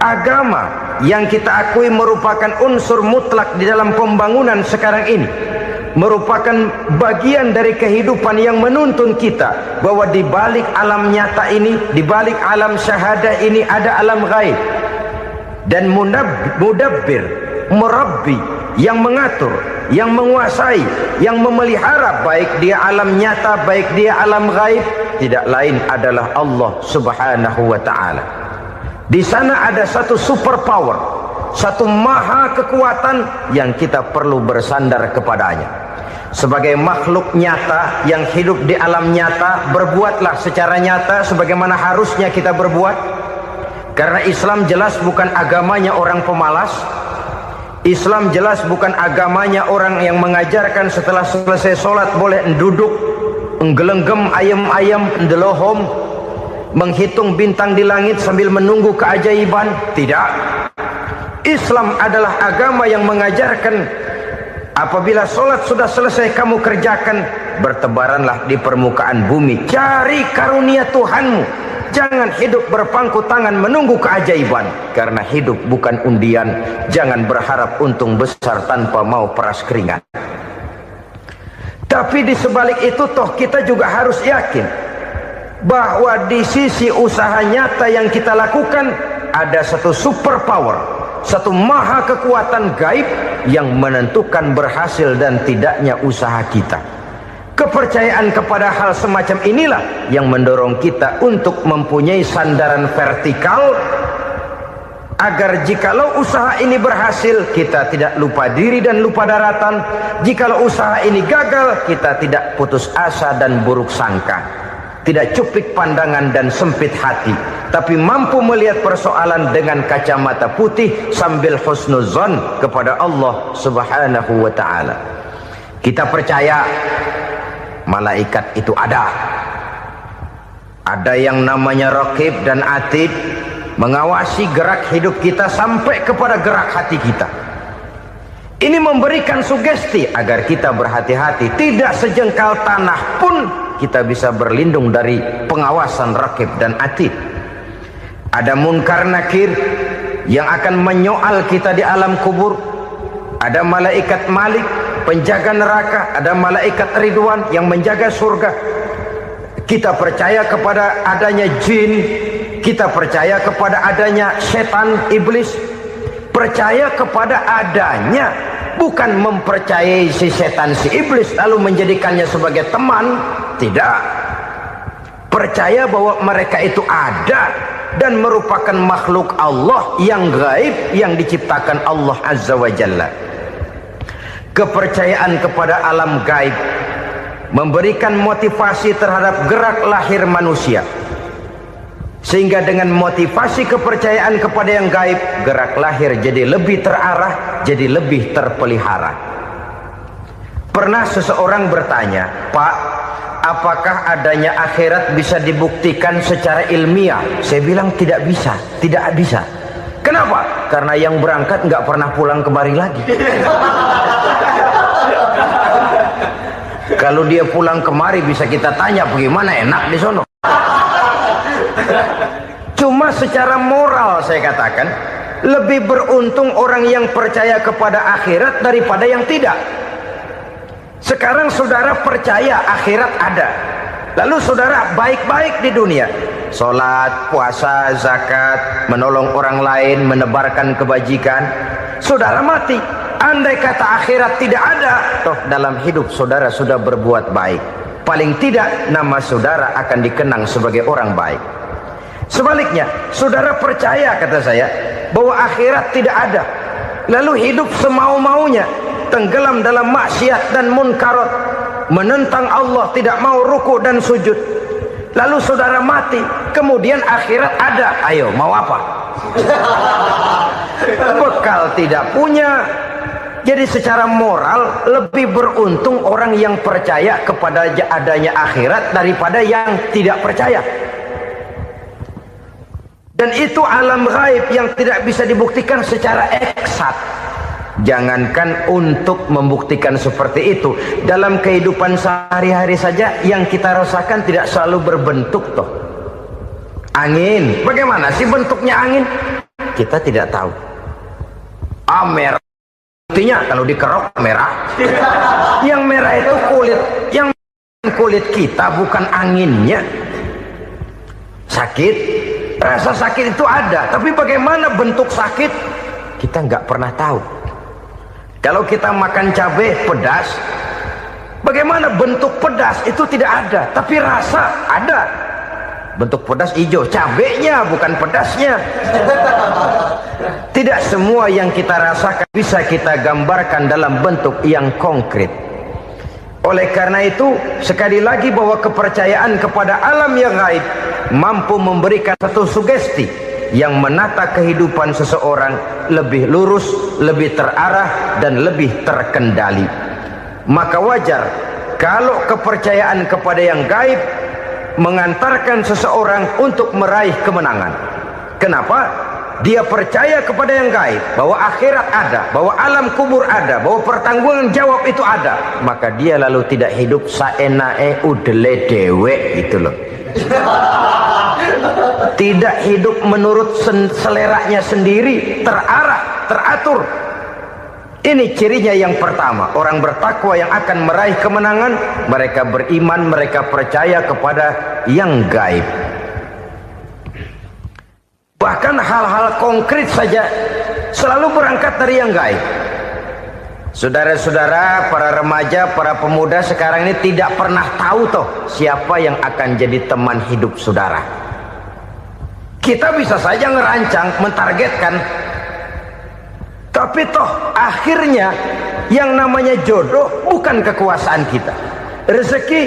agama yang kita akui merupakan unsur mutlak di dalam pembangunan sekarang ini, merupakan bagian dari kehidupan yang menuntun kita bahwa di balik alam nyata ini, di balik alam syahadah ini ada alam gaib. Dan mudabbir, murabbi, yang mengatur, yang menguasai, yang memelihara baik dia alam nyata, baik dia alam gaib, tidak lain adalah Allah Subhanahu wa ta'ala. Di sana ada satu super power, satu maha kekuatan yang kita perlu bersandar kepadanya. Sebagai makhluk nyata yang hidup di alam nyata, berbuatlah secara nyata sebagaimana harusnya kita berbuat. Karena Islam jelas bukan agamanya orang pemalas. Islam jelas bukan agamanya orang yang mengajarkan setelah selesai sholat boleh duduk, nggelenggem ayam-ayam, ndelohom, menghitung bintang di langit sambil menunggu keajaiban. Tidak. Islam adalah agama yang mengajarkan apabila sholat sudah selesai kamu kerjakan, bertebaranlah di permukaan bumi, cari karunia Tuhanmu. Jangan hidup berpangku tangan menunggu keajaiban. Karena hidup bukan undian. Jangan berharap untung besar tanpa mau peras keringat. Tapi di sebalik itu toh kita juga harus yakin bahwa di sisi usaha nyata yang kita lakukan ada satu super power, satu maha kekuatan gaib yang menentukan berhasil dan tidaknya usaha kita. Kepercayaan kepada hal semacam inilah yang mendorong kita untuk mempunyai sandaran vertikal, agar jikalau usaha ini berhasil, kita tidak lupa diri dan lupa daratan. Jikalau usaha ini gagal, kita tidak putus asa dan buruk sangka, tidak cupik pandangan dan sempit hati, tapi mampu melihat persoalan dengan kacamata putih sambil husnuzon kepada Allah Subhanahu wa ta'ala. Kita percaya malaikat itu ada yang namanya Raqib dan Atid, mengawasi gerak hidup kita sampai kepada gerak hati kita. Ini memberikan sugesti agar kita berhati-hati, tidak sejengkal tanah pun kita bisa berlindung dari pengawasan Raqib dan Atid. Ada Munkar Nakir yang akan menyoal kita di alam kubur. Ada malaikat Malik, penjaga neraka. Ada malaikat Ridwan yang menjaga surga. Kita percaya kepada adanya jin, kita percaya kepada adanya setan, iblis. Percaya kepada adanya, bukan mempercayai si setan, si iblis lalu menjadikannya sebagai teman. Tidak. Percaya bahwa mereka itu ada dan merupakan makhluk Allah yang gaib yang diciptakan Allah Azza wa Jalla. Kepercayaan kepada alam gaib memberikan motivasi terhadap gerak lahir manusia, sehingga dengan motivasi kepercayaan kepada yang gaib, gerak lahir jadi lebih terarah, jadi lebih terpelihara. Pernah seseorang bertanya, "Pak, apakah adanya akhirat bisa dibuktikan secara ilmiah?" Saya bilang tidak bisa, tidak bisa. Kenapa? Karena yang berangkat nggak pernah pulang kemari lagi. Kalau dia pulang kemari bisa kita tanya bagaimana enak di sono. Cuma secara moral saya katakan, lebih beruntung orang yang percaya kepada akhirat daripada yang tidak. Sekarang saudara percaya akhirat ada, lalu saudara baik-baik di dunia, sholat, puasa, zakat, menolong orang lain, menebarkan kebajikan. Saudara mati, andai kata akhirat tidak ada, toh dalam hidup saudara sudah berbuat baik, paling tidak nama saudara akan dikenang sebagai orang baik. Sebaliknya, saudara percaya, kata saya, bahwa akhirat tidak ada, lalu hidup semau-maunya, tenggelam dalam maksiat dan munkarat, menentang Allah, tidak mau ruku dan sujud. Lalu saudara mati, kemudian akhirat ada. Ayo, mau apa? Bekal tidak punya. Jadi secara moral lebih beruntung orang yang percaya kepada adanya akhirat daripada yang tidak percaya. Dan itu alam gaib yang tidak bisa dibuktikan secara eksat. Jangankan untuk membuktikan seperti itu, dalam kehidupan sehari-hari saja yang kita rasakan tidak selalu berbentuk toh. Angin, bagaimana sih bentuknya angin? Kita tidak tahu. Merah, buktinya kalau dikerok merah. Yang merah itu kulit, yang kulit kita bukan anginnya. Sakit, rasa sakit itu ada, tapi bagaimana bentuk sakit kita nggak pernah tahu. Kalau kita makan cabai pedas, bagaimana bentuk pedas itu tidak ada, tapi rasa ada. Bentuk pedas hijau, cabainya bukan pedasnya. Tidak semua yang kita rasakan bisa kita gambarkan dalam bentuk yang konkret. Oleh karena itu, sekali lagi bahwa kepercayaan kepada alam yang gaib mampu memberikan satu sugesti yang menata kehidupan seseorang lebih lurus, lebih terarah, dan lebih terkendali. Maka wajar kalau kepercayaan kepada yang gaib mengantarkan seseorang untuk meraih kemenangan. Kenapa? Dia percaya kepada yang gaib, bahwa akhirat ada, bahwa alam kubur ada, bahwa pertanggungan jawab itu ada. Maka dia lalu tidak hidup saenae udele dewe, gitu loh. Tidak hidup menurut seleranya sendiri, terarah, teratur. Ini cirinya yang pertama, orang bertakwa yang akan meraih kemenangan, mereka beriman, mereka percaya kepada yang gaib. Bahkan hal-hal konkret saja selalu berangkat dari yang gaib. Saudara-saudara, para remaja, para pemuda sekarang ini tidak pernah tahu toh siapa yang akan jadi teman hidup saudara. Kita bisa saja ngerancang, mentargetkan, tapi toh akhirnya yang namanya jodoh bukan kekuasaan kita. Rezeki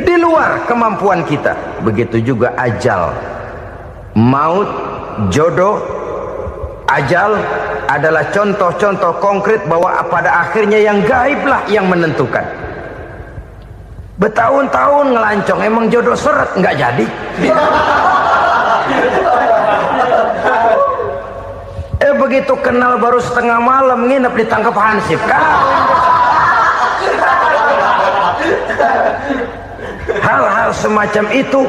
di luar kemampuan kita. Begitu juga ajal, maut, jodoh, ajal adalah contoh-contoh konkret bahwa pada akhirnya yang gaib lah yang menentukan. Bertahun-tahun ngelancong, emang jodoh seret, nggak jadi. Begitu kenal baru setengah malam nginep ditangkap hansip. Hal-hal semacam itu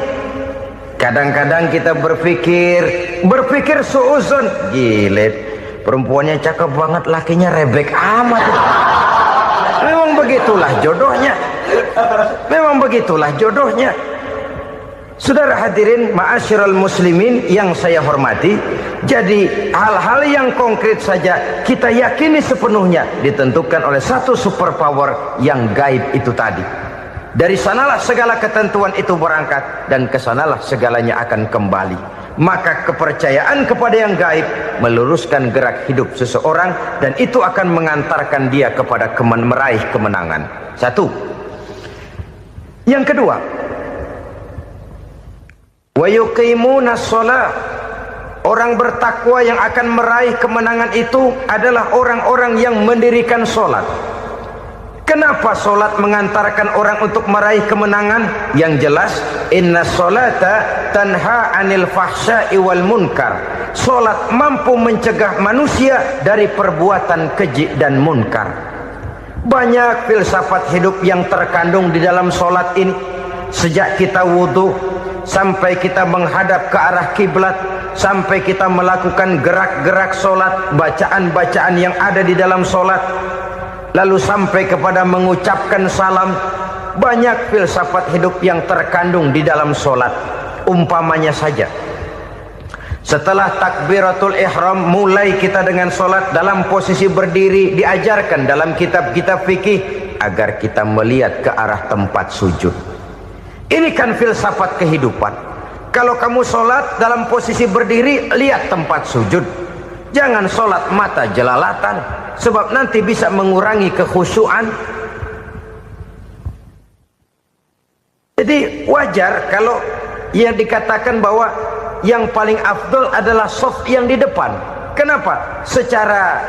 kadang-kadang kita berpikir suuzon, gilet, perempuannya cakep banget, lakinya rebek amat. Memang begitulah jodohnya. Memang begitulah jodohnya. Saudara hadirin ma'asyiral muslimin yang saya hormati, jadi hal-hal yang konkret saja kita yakini sepenuhnya ditentukan oleh satu superpower yang gaib itu tadi. Dari sanalah segala ketentuan itu berangkat dan kesanalah segalanya akan kembali. Maka kepercayaan kepada yang gaib meluruskan gerak hidup seseorang dan itu akan mengantarkan dia kepada meraih kemenangan. Satu. Yang kedua, wa yuqimuna shalah. Orang bertakwa yang akan meraih kemenangan itu adalah orang-orang yang mendirikan sholat. Kenapa sholat mengantarkan orang untuk meraih kemenangan? Yang jelas, inna sholata tanha anil fahsya'i wal munkar. Sholat mampu mencegah manusia dari perbuatan keji dan munkar. Banyak filsafat hidup yang terkandung di dalam sholat ini. Sejak kita wudhu sampai kita menghadap ke arah kiblat, sampai kita melakukan gerak-gerak sholat, bacaan-bacaan yang ada di dalam sholat, lalu sampai kepada mengucapkan salam. Banyak filsafat hidup yang terkandung di dalam sholat. Umpamanya saja, setelah takbiratul ihram mulai kita dengan sholat dalam posisi berdiri, diajarkan dalam kitab-kitab fikih agar kita melihat ke arah tempat sujud. Ini kan filsafat kehidupan. Kalau kamu sholat dalam posisi berdiri, lihat tempat sujud. Jangan sholat mata jelalatan, sebab nanti bisa mengurangi kekhusyuan. Jadi wajar kalau yang dikatakan bahwa yang paling afdol adalah shaf yang di depan. Kenapa? Secara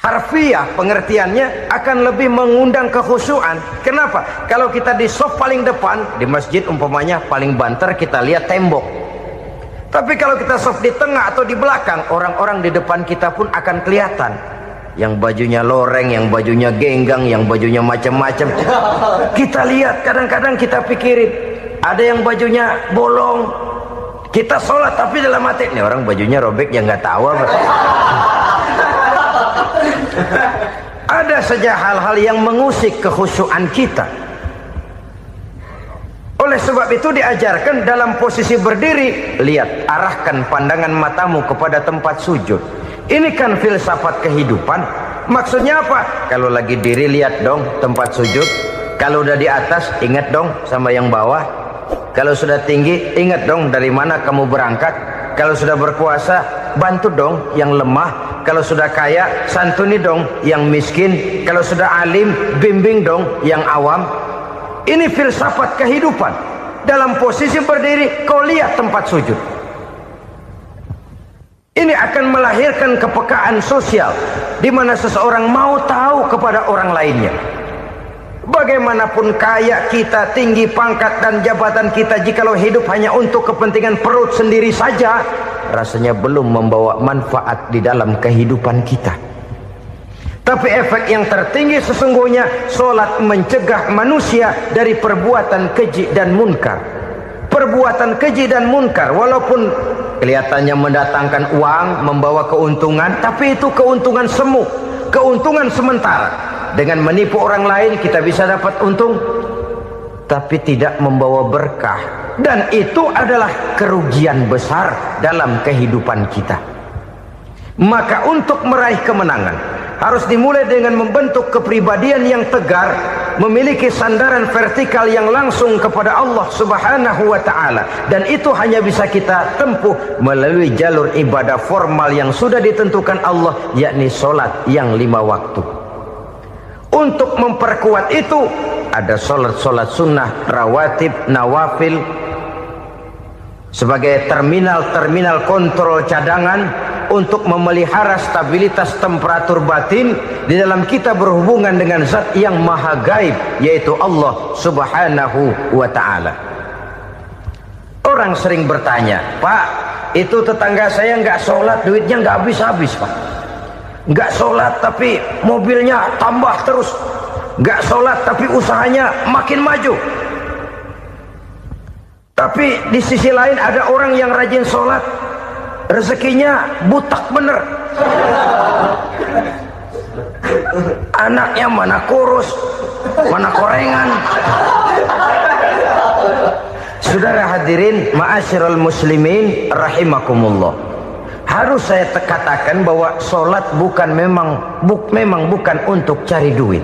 harfiah pengertiannya akan lebih mengundang kekhusyuan. Kenapa? Kalau kita di shaf paling depan di masjid umpamanya paling banter kita lihat tembok. Tapi kalau kita shaf di tengah atau di belakang, orang-orang di depan kita pun akan kelihatan. Yang bajunya loreng, yang bajunya genggang, yang bajunya macam-macam. Kita lihat, kadang-kadang kita pikirin, ada yang bajunya bolong. Kita sholat tapi dalam hati, nih orang bajunya robek yang nggak tahu apa. Ada saja hal-hal yang mengusik kekhusyuan kita. Oleh sebab itu diajarkan dalam posisi berdiri, lihat, arahkan pandangan matamu kepada tempat sujud. Ini kan filsafat kehidupan. Maksudnya apa? Kalau lagi diri lihat dong tempat sujud. Kalau udah di atas ingat dong sama yang bawah. Kalau sudah tinggi ingat dong dari mana kamu berangkat. Kalau sudah berkuasa bantu dong yang lemah. Kalau sudah kaya santuni dong yang miskin. Kalau sudah alim bimbing dong yang awam. Ini filsafat kehidupan. Dalam posisi berdiri kau lihat tempat sujud. Ini akan melahirkan kepekaan sosial di mana seseorang mau tahu kepada orang lainnya. Bagaimanapun kaya kita, tinggi pangkat dan jabatan kita, jikalau hidup hanya untuk kepentingan perut sendiri saja, rasanya belum membawa manfaat di dalam kehidupan kita. Tapi efek yang tertinggi sesungguhnya, sholat mencegah manusia dari perbuatan keji dan munkar. Perbuatan keji dan munkar, walaupun kelihatannya mendatangkan uang, membawa keuntungan, tapi itu keuntungan semu, keuntungan sementara. Dengan menipu orang lain kita bisa dapat untung, tapi tidak membawa berkah, dan itu adalah kerugian besar dalam kehidupan kita. Maka untuk meraih kemenangan harus dimulai dengan membentuk kepribadian yang tegar, memiliki sandaran vertikal yang langsung kepada Allah Subhanahu wa ta'ala, dan itu hanya bisa kita tempuh melalui jalur ibadah formal yang sudah ditentukan Allah, yakni sholat yang 5 waktu. Untuk memperkuat itu ada sholat sunnah, rawatib, nawafil sebagai terminal kontrol cadangan untuk memelihara stabilitas temperatur batin di dalam kita berhubungan dengan zat yang maha gaib, yaitu Allah Subhanahu wa ta'ala. Orang sering bertanya, Pak, itu tetangga saya nggak sholat, duitnya nggak habis-habis, Pak. Nggak sholat tapi mobilnya tambah terus, nggak sholat tapi usahanya makin maju. Tapi di sisi lain ada orang yang rajin sholat, rezekinya butak bener, anaknya mana kurus, mana korengan. Saudara hadirin ma'asyiral muslimin rahimakumullah, harus saya katakan bahwa sholat memang bukan untuk cari duit.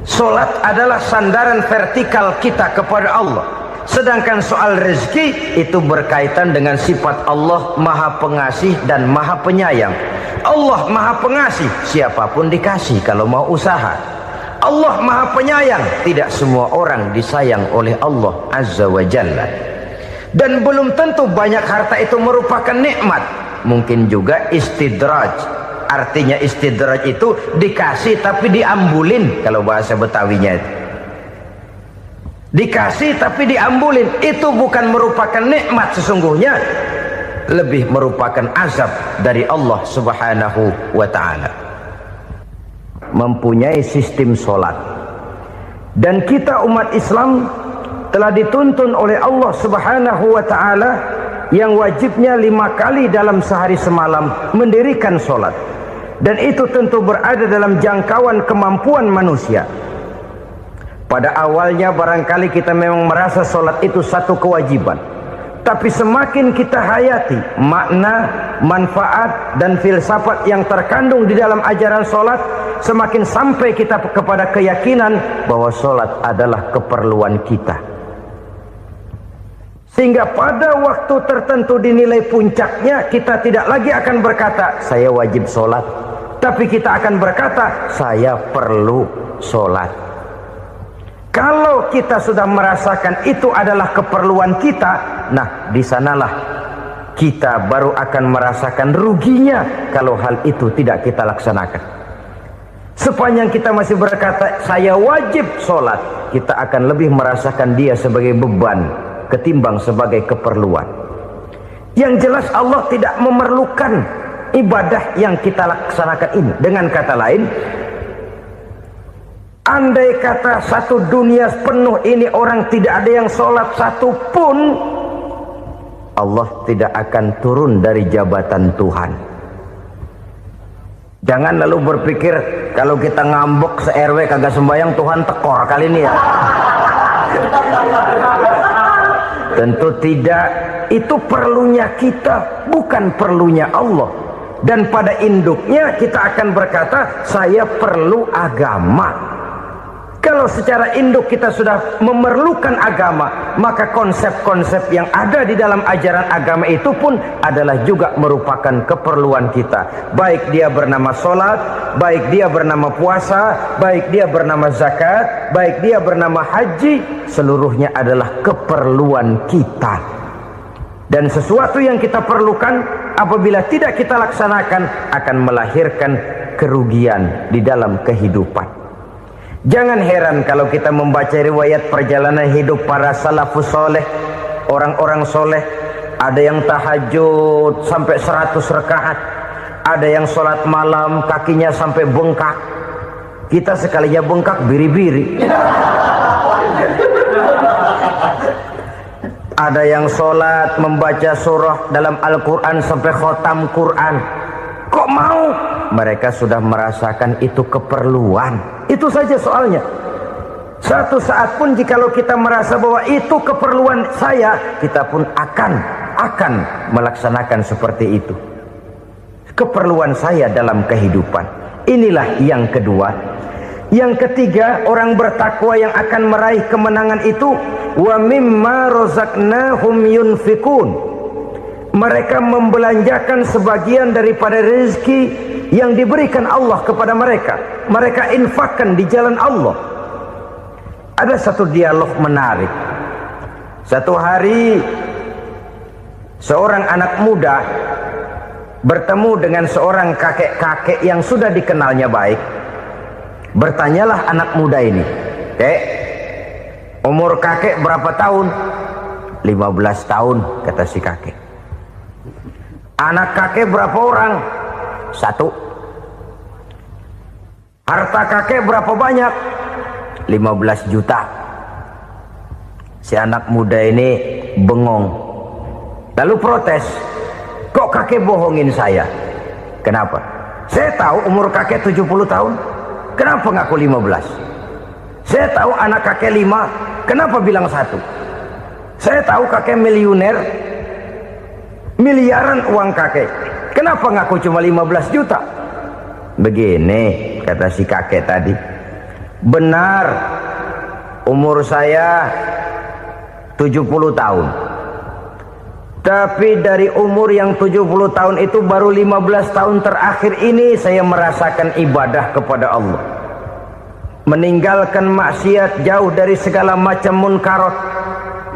Sholat adalah sandaran vertikal kita kepada Allah. Sedangkan soal rezeki itu berkaitan dengan sifat Allah maha pengasih dan maha penyayang. Allah maha pengasih, siapapun dikasih kalau mau usaha. Allah maha penyayang, tidak semua orang disayang oleh Allah Azza wa Jalla. Dan belum tentu banyak harta itu merupakan nikmat, mungkin juga istidraj. Artinya istidraj itu dikasih tapi diambulin, kalau bahasa Betawinya itu. Dikasih tapi diambulin, itu bukan merupakan nikmat sesungguhnya, lebih merupakan azab dari Allah Subhanahu wa ta'ala. Mempunyai sistem sholat, dan kita umat Islam telah dituntun oleh Allah Subhanahu wa ta'ala yang wajibnya 5 kali dalam sehari semalam mendirikan sholat, dan itu tentu berada dalam jangkauan kemampuan manusia. Pada awalnya barangkali kita memang merasa sholat itu satu kewajiban, tapi semakin kita hayati makna, manfaat dan filsafat yang terkandung di dalam ajaran sholat, semakin sampai kita kepada keyakinan bahwa sholat adalah keperluan kita. Sehingga pada waktu tertentu dinilai puncaknya, kita tidak lagi akan berkata saya wajib sholat, tapi kita akan berkata saya perlu sholat. Kalau kita sudah merasakan itu adalah keperluan kita, nah di sanalah kita baru akan merasakan ruginya kalau hal itu tidak kita laksanakan. Sepanjang kita masih berkata saya wajib sholat, kita akan lebih merasakan dia sebagai beban ketimbang sebagai keperluan. Yang jelas Allah tidak memerlukan ibadah yang kita laksanakan ini. Dengan kata lain, andai kata satu dunia penuh ini orang tidak ada yang sholat satu pun, Allah tidak akan turun dari jabatan Tuhan. Jangan lalu berpikir kalau kita ngambek se-RW kagak sembahyang Tuhan tekor kali ini ya. Tentu tidak. Itu perlunya kita, bukan perlunya Allah. Dan pada induknya kita akan berkata saya perlu agama. Kalau secara induk kita sudah memerlukan agama, maka konsep-konsep yang ada di dalam ajaran agama itu pun adalah juga merupakan keperluan kita. Baik dia bernama sholat, baik dia bernama puasa, baik dia bernama zakat, baik dia bernama haji, seluruhnya adalah keperluan kita. Dan sesuatu yang kita perlukan apabila tidak kita laksanakan akan melahirkan kerugian di dalam kehidupan. Jangan heran kalau kita membaca riwayat perjalanan hidup para salafus soleh, orang-orang soleh. Ada yang tahajud sampai 100 rakaat, ada yang sholat malam kakinya sampai bengkak. Kita sekalinya bengkak biri-biri. Ada yang sholat membaca surah dalam Al-Quran sampai khotam Quran. Kok mau? Mereka sudah merasakan itu keperluan. Itu saja soalnya. Suatu saat pun jikalau kita merasa bahwa itu keperluan saya, kita pun akan melaksanakan seperti itu. Keperluan saya dalam kehidupan. Inilah yang kedua. Yang ketiga, orang bertakwa yang akan meraih kemenangan itu, wa mimma razaqnahum yunfikun. Mereka membelanjakan sebagian daripada rezeki yang diberikan Allah kepada mereka. Mereka infakkan di jalan Allah. Ada satu dialog menarik. Satu hari seorang anak muda bertemu dengan seorang kakek-kakek yang sudah dikenalnya baik. Bertanyalah anak muda ini, "Kek, umur kakek berapa tahun?" 15 tahun, kata si kakek. Anak kakek berapa orang? 1. Harta kakek berapa banyak? 15 juta. Si anak muda ini bengong, lalu protes, "Kok kakek bohongin saya?" "Kenapa?" "Saya tahu umur kakek 70 tahun. Kenapa ngaku 15? Saya tahu anak kakek 5. Kenapa bilang 1? Saya tahu kakek miliuner, miliaran uang kakek. Kenapa ngaku cuma 15 juta? Begini, kata si kakek tadi. Benar, umur saya 70 tahun. Tapi dari umur yang 70 tahun itu baru 15 tahun terakhir ini saya merasakan ibadah kepada Allah. Meninggalkan maksiat, jauh dari segala macam munkarat.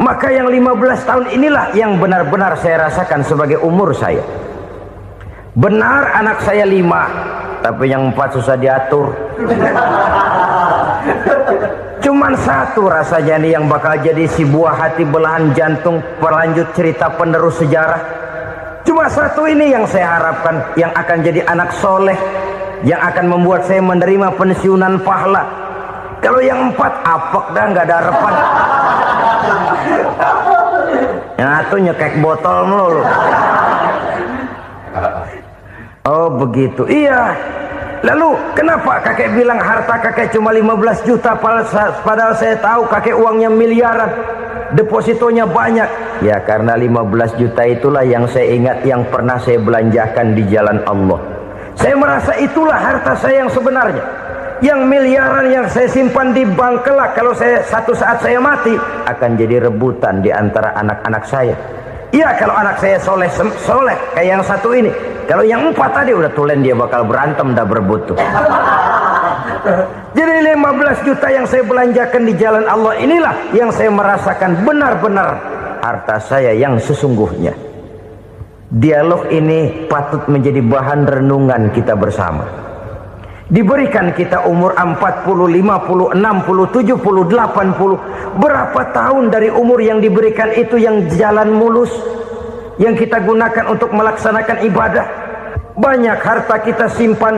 Maka yang 15 tahun inilah yang benar-benar saya rasakan sebagai umur saya. Benar anak saya 5, tapi yang 4 susah diatur. Cuman 1 rasanya nih yang bakal jadi si buah hati, belahan jantung, pelanjut cerita penerus sejarah. Cuma 1 ini yang saya harapkan, yang akan jadi anak soleh, yang akan membuat saya menerima pensiunan pahala. Kalau yang 4 apek dah, nggak ada harapan. Yang 1 nyekek botol melulu. Oh begitu, iya. Lalu kenapa kakek bilang harta kakek cuma 15 juta padahal saya tahu kakek uangnya miliaran, depositonya banyak? Ya karena 15 juta itulah yang saya ingat yang pernah saya belanjakan di jalan Allah. Saya merasa itulah harta saya yang sebenarnya. Yang miliaran yang saya simpan di bank kelak, kalau satu saat saya mati, akan jadi rebutan di antara anak-anak saya. Iya kalau anak saya soleh kayak yang 1 ini. Kalau yang 4 tadi udah tulen dia bakal berantem dah berebut tuh. Jadi 15 juta yang saya belanjakan di jalan Allah inilah yang saya merasakan benar-benar harta saya yang sesungguhnya. Dialog ini patut menjadi bahan renungan kita bersama. Diberikan kita umur 40, 50, 60, 70, 80. Berapa tahun dari umur yang diberikan itu yang jalan mulus, yang kita gunakan untuk melaksanakan ibadah? Banyak harta kita simpan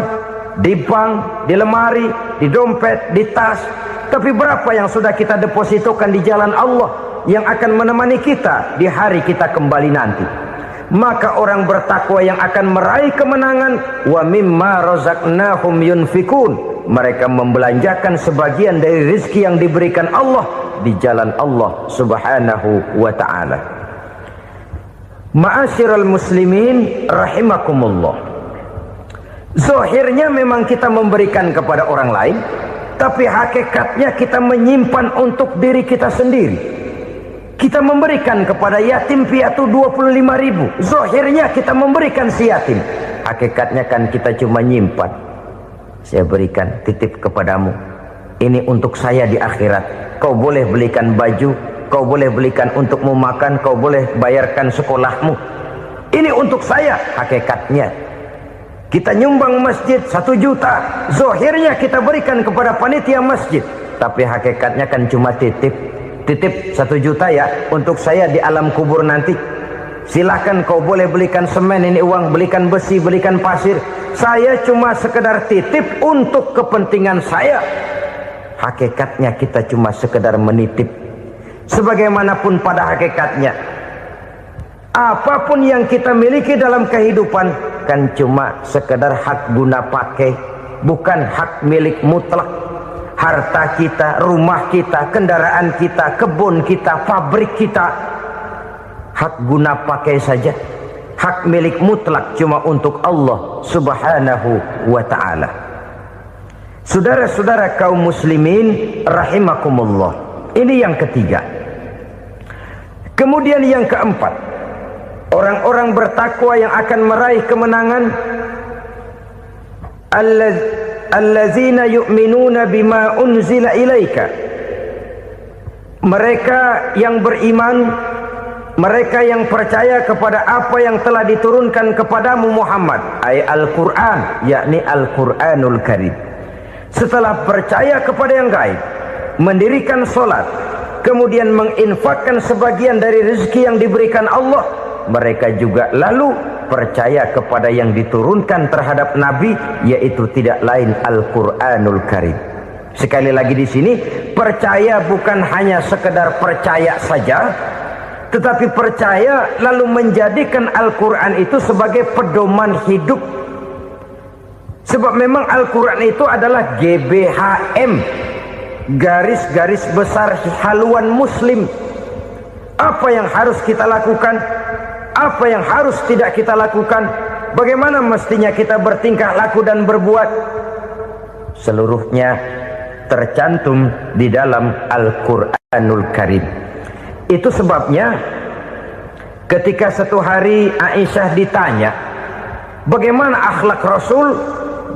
di bank, di lemari, di dompet, di tas. Tapi berapa yang sudah kita depositokan di jalan Allah yang akan menemani kita di hari kita kembali nanti? Maka orang bertakwa yang akan meraih kemenangan, wa mimma razaqnahum yunfikun. Mereka membelanjakan sebagian dari rezeki yang diberikan Allah di jalan Allah subhanahu wa ta'ala. Ma'asyiral muslimin rahimakumullah. Zahirnya memang kita memberikan kepada orang lain, tapi hakikatnya kita menyimpan untuk diri kita sendiri. Kita memberikan kepada yatim piatu 25.000. Zahirnya kita memberikan si yatim, hakikatnya kan kita cuma nyimpan. Saya berikan, titip kepadamu, ini untuk saya di akhirat. Kau boleh belikan baju, kau boleh belikan untukmu makan, kau boleh bayarkan sekolahmu. Ini untuk saya. Hakikatnya kita nyumbang masjid 1 juta, zahirnya kita berikan kepada panitia masjid, tapi hakikatnya kan cuma titip 1 juta ya untuk saya di alam kubur nanti. Silahkan kau boleh belikan semen, ini uang, belikan besi, belikan pasir. Saya cuma sekedar titip untuk kepentingan saya. Hakikatnya kita cuma sekedar menitip. Sebagaimanapun pada hakikatnya, apapun yang kita miliki dalam kehidupan kan cuma sekedar hak guna pakai, bukan hak milik mutlak. Harta kita, rumah kita, kendaraan kita, kebun kita, pabrik kita, hak guna pakai saja. Hak milik mutlak cuma untuk Allah Subhanahu wa ta'ala. Saudara-saudara kaum muslimin rahimakumullah, ini yang ketiga. Kemudian yang keempat, orang-orang bertakwa yang akan meraih kemenangan, allazina yu'minuna bima unzila ilaika, mereka yang beriman, mereka yang percaya kepada apa yang telah diturunkan kepadamu Muhammad, ay Al-Quran, yakni Al-Quranul Karim. Setelah percaya kepada yang gaib, mendirikan solat, kemudian menginfakkan sebagian dari rezeki yang diberikan Allah, mereka juga lalu percaya kepada yang diturunkan terhadap Nabi, yaitu tidak lain Al-Quranul Karim. Sekali lagi di sini, percaya bukan hanya sekedar percaya saja, tetapi percaya lalu menjadikan Al-Quran itu sebagai pedoman hidup. Sebab memang Al-Quran itu adalah GBHM, garis-garis besar haluan muslim. Apa yang harus kita lakukan, apa yang harus tidak kita lakukan, bagaimana mestinya kita bertingkah laku dan berbuat, seluruhnya tercantum di dalam Al-Quranul Karim. Itu sebabnya ketika satu hari Aisyah ditanya bagaimana akhlak Rasul,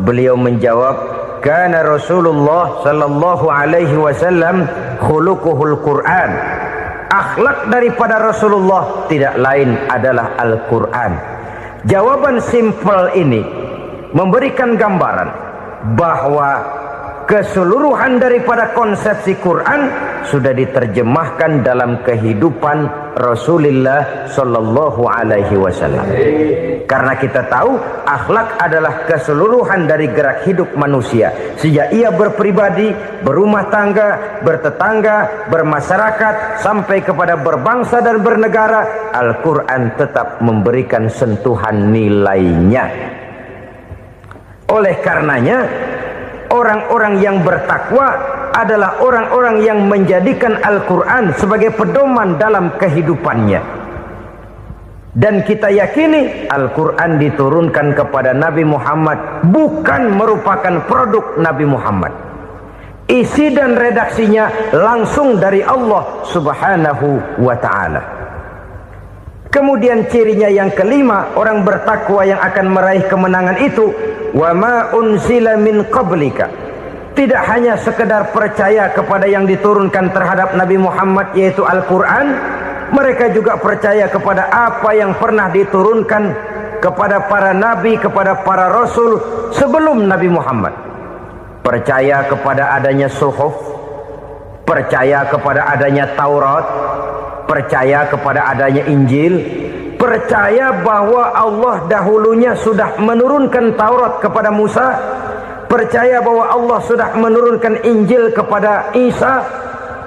beliau menjawab, kana Rasulullah sallallahu alaihi wasallam khuluquhul Quran. Akhlak daripada Rasulullah tidak lain adalah Al-Quran. Jawaban simpel ini memberikan gambaran bahwa keseluruhan daripada konsepsi Quran sudah diterjemahkan dalam kehidupan Rasulullah sallallahu alaihi wasallam. Karena kita tahu akhlak adalah keseluruhan dari gerak hidup manusia. Sejak ia berpribadi, berumah tangga, bertetangga, bermasyarakat, sampai kepada berbangsa dan bernegara, Al-Quran tetap memberikan sentuhan nilainya. Oleh karenanya, orang-orang yang bertakwa adalah orang-orang yang menjadikan Al-Quran sebagai pedoman dalam kehidupannya. Dan kita yakini Al-Quran diturunkan kepada Nabi Muhammad bukan merupakan produk Nabi Muhammad. Isi dan redaksinya langsung dari Allah Subhanahu wa ta'ala. Kemudian cirinya yang kelima, orang bertakwa yang akan meraih kemenangan itu, wa ma unzila min qablika. Tidak hanya sekedar percaya kepada yang diturunkan terhadap Nabi Muhammad, yaitu Al-Quran, mereka juga percaya kepada apa yang pernah diturunkan kepada para nabi, kepada para rasul sebelum Nabi Muhammad. Percaya kepada adanya suhuf, percaya kepada adanya Taurat, percaya kepada adanya Injil, percaya bahwa Allah dahulunya sudah menurunkan Taurat kepada Musa, percaya bahwa Allah sudah menurunkan Injil kepada Isa,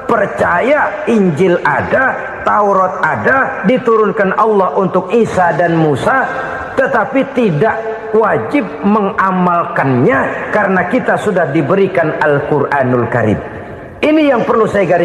percaya Injil ada, Taurat ada, diturunkan Allah untuk Isa dan Musa, tetapi tidak wajib mengamalkannya karena kita sudah diberikan Al-Quranul Karim. Ini yang perlu saya garis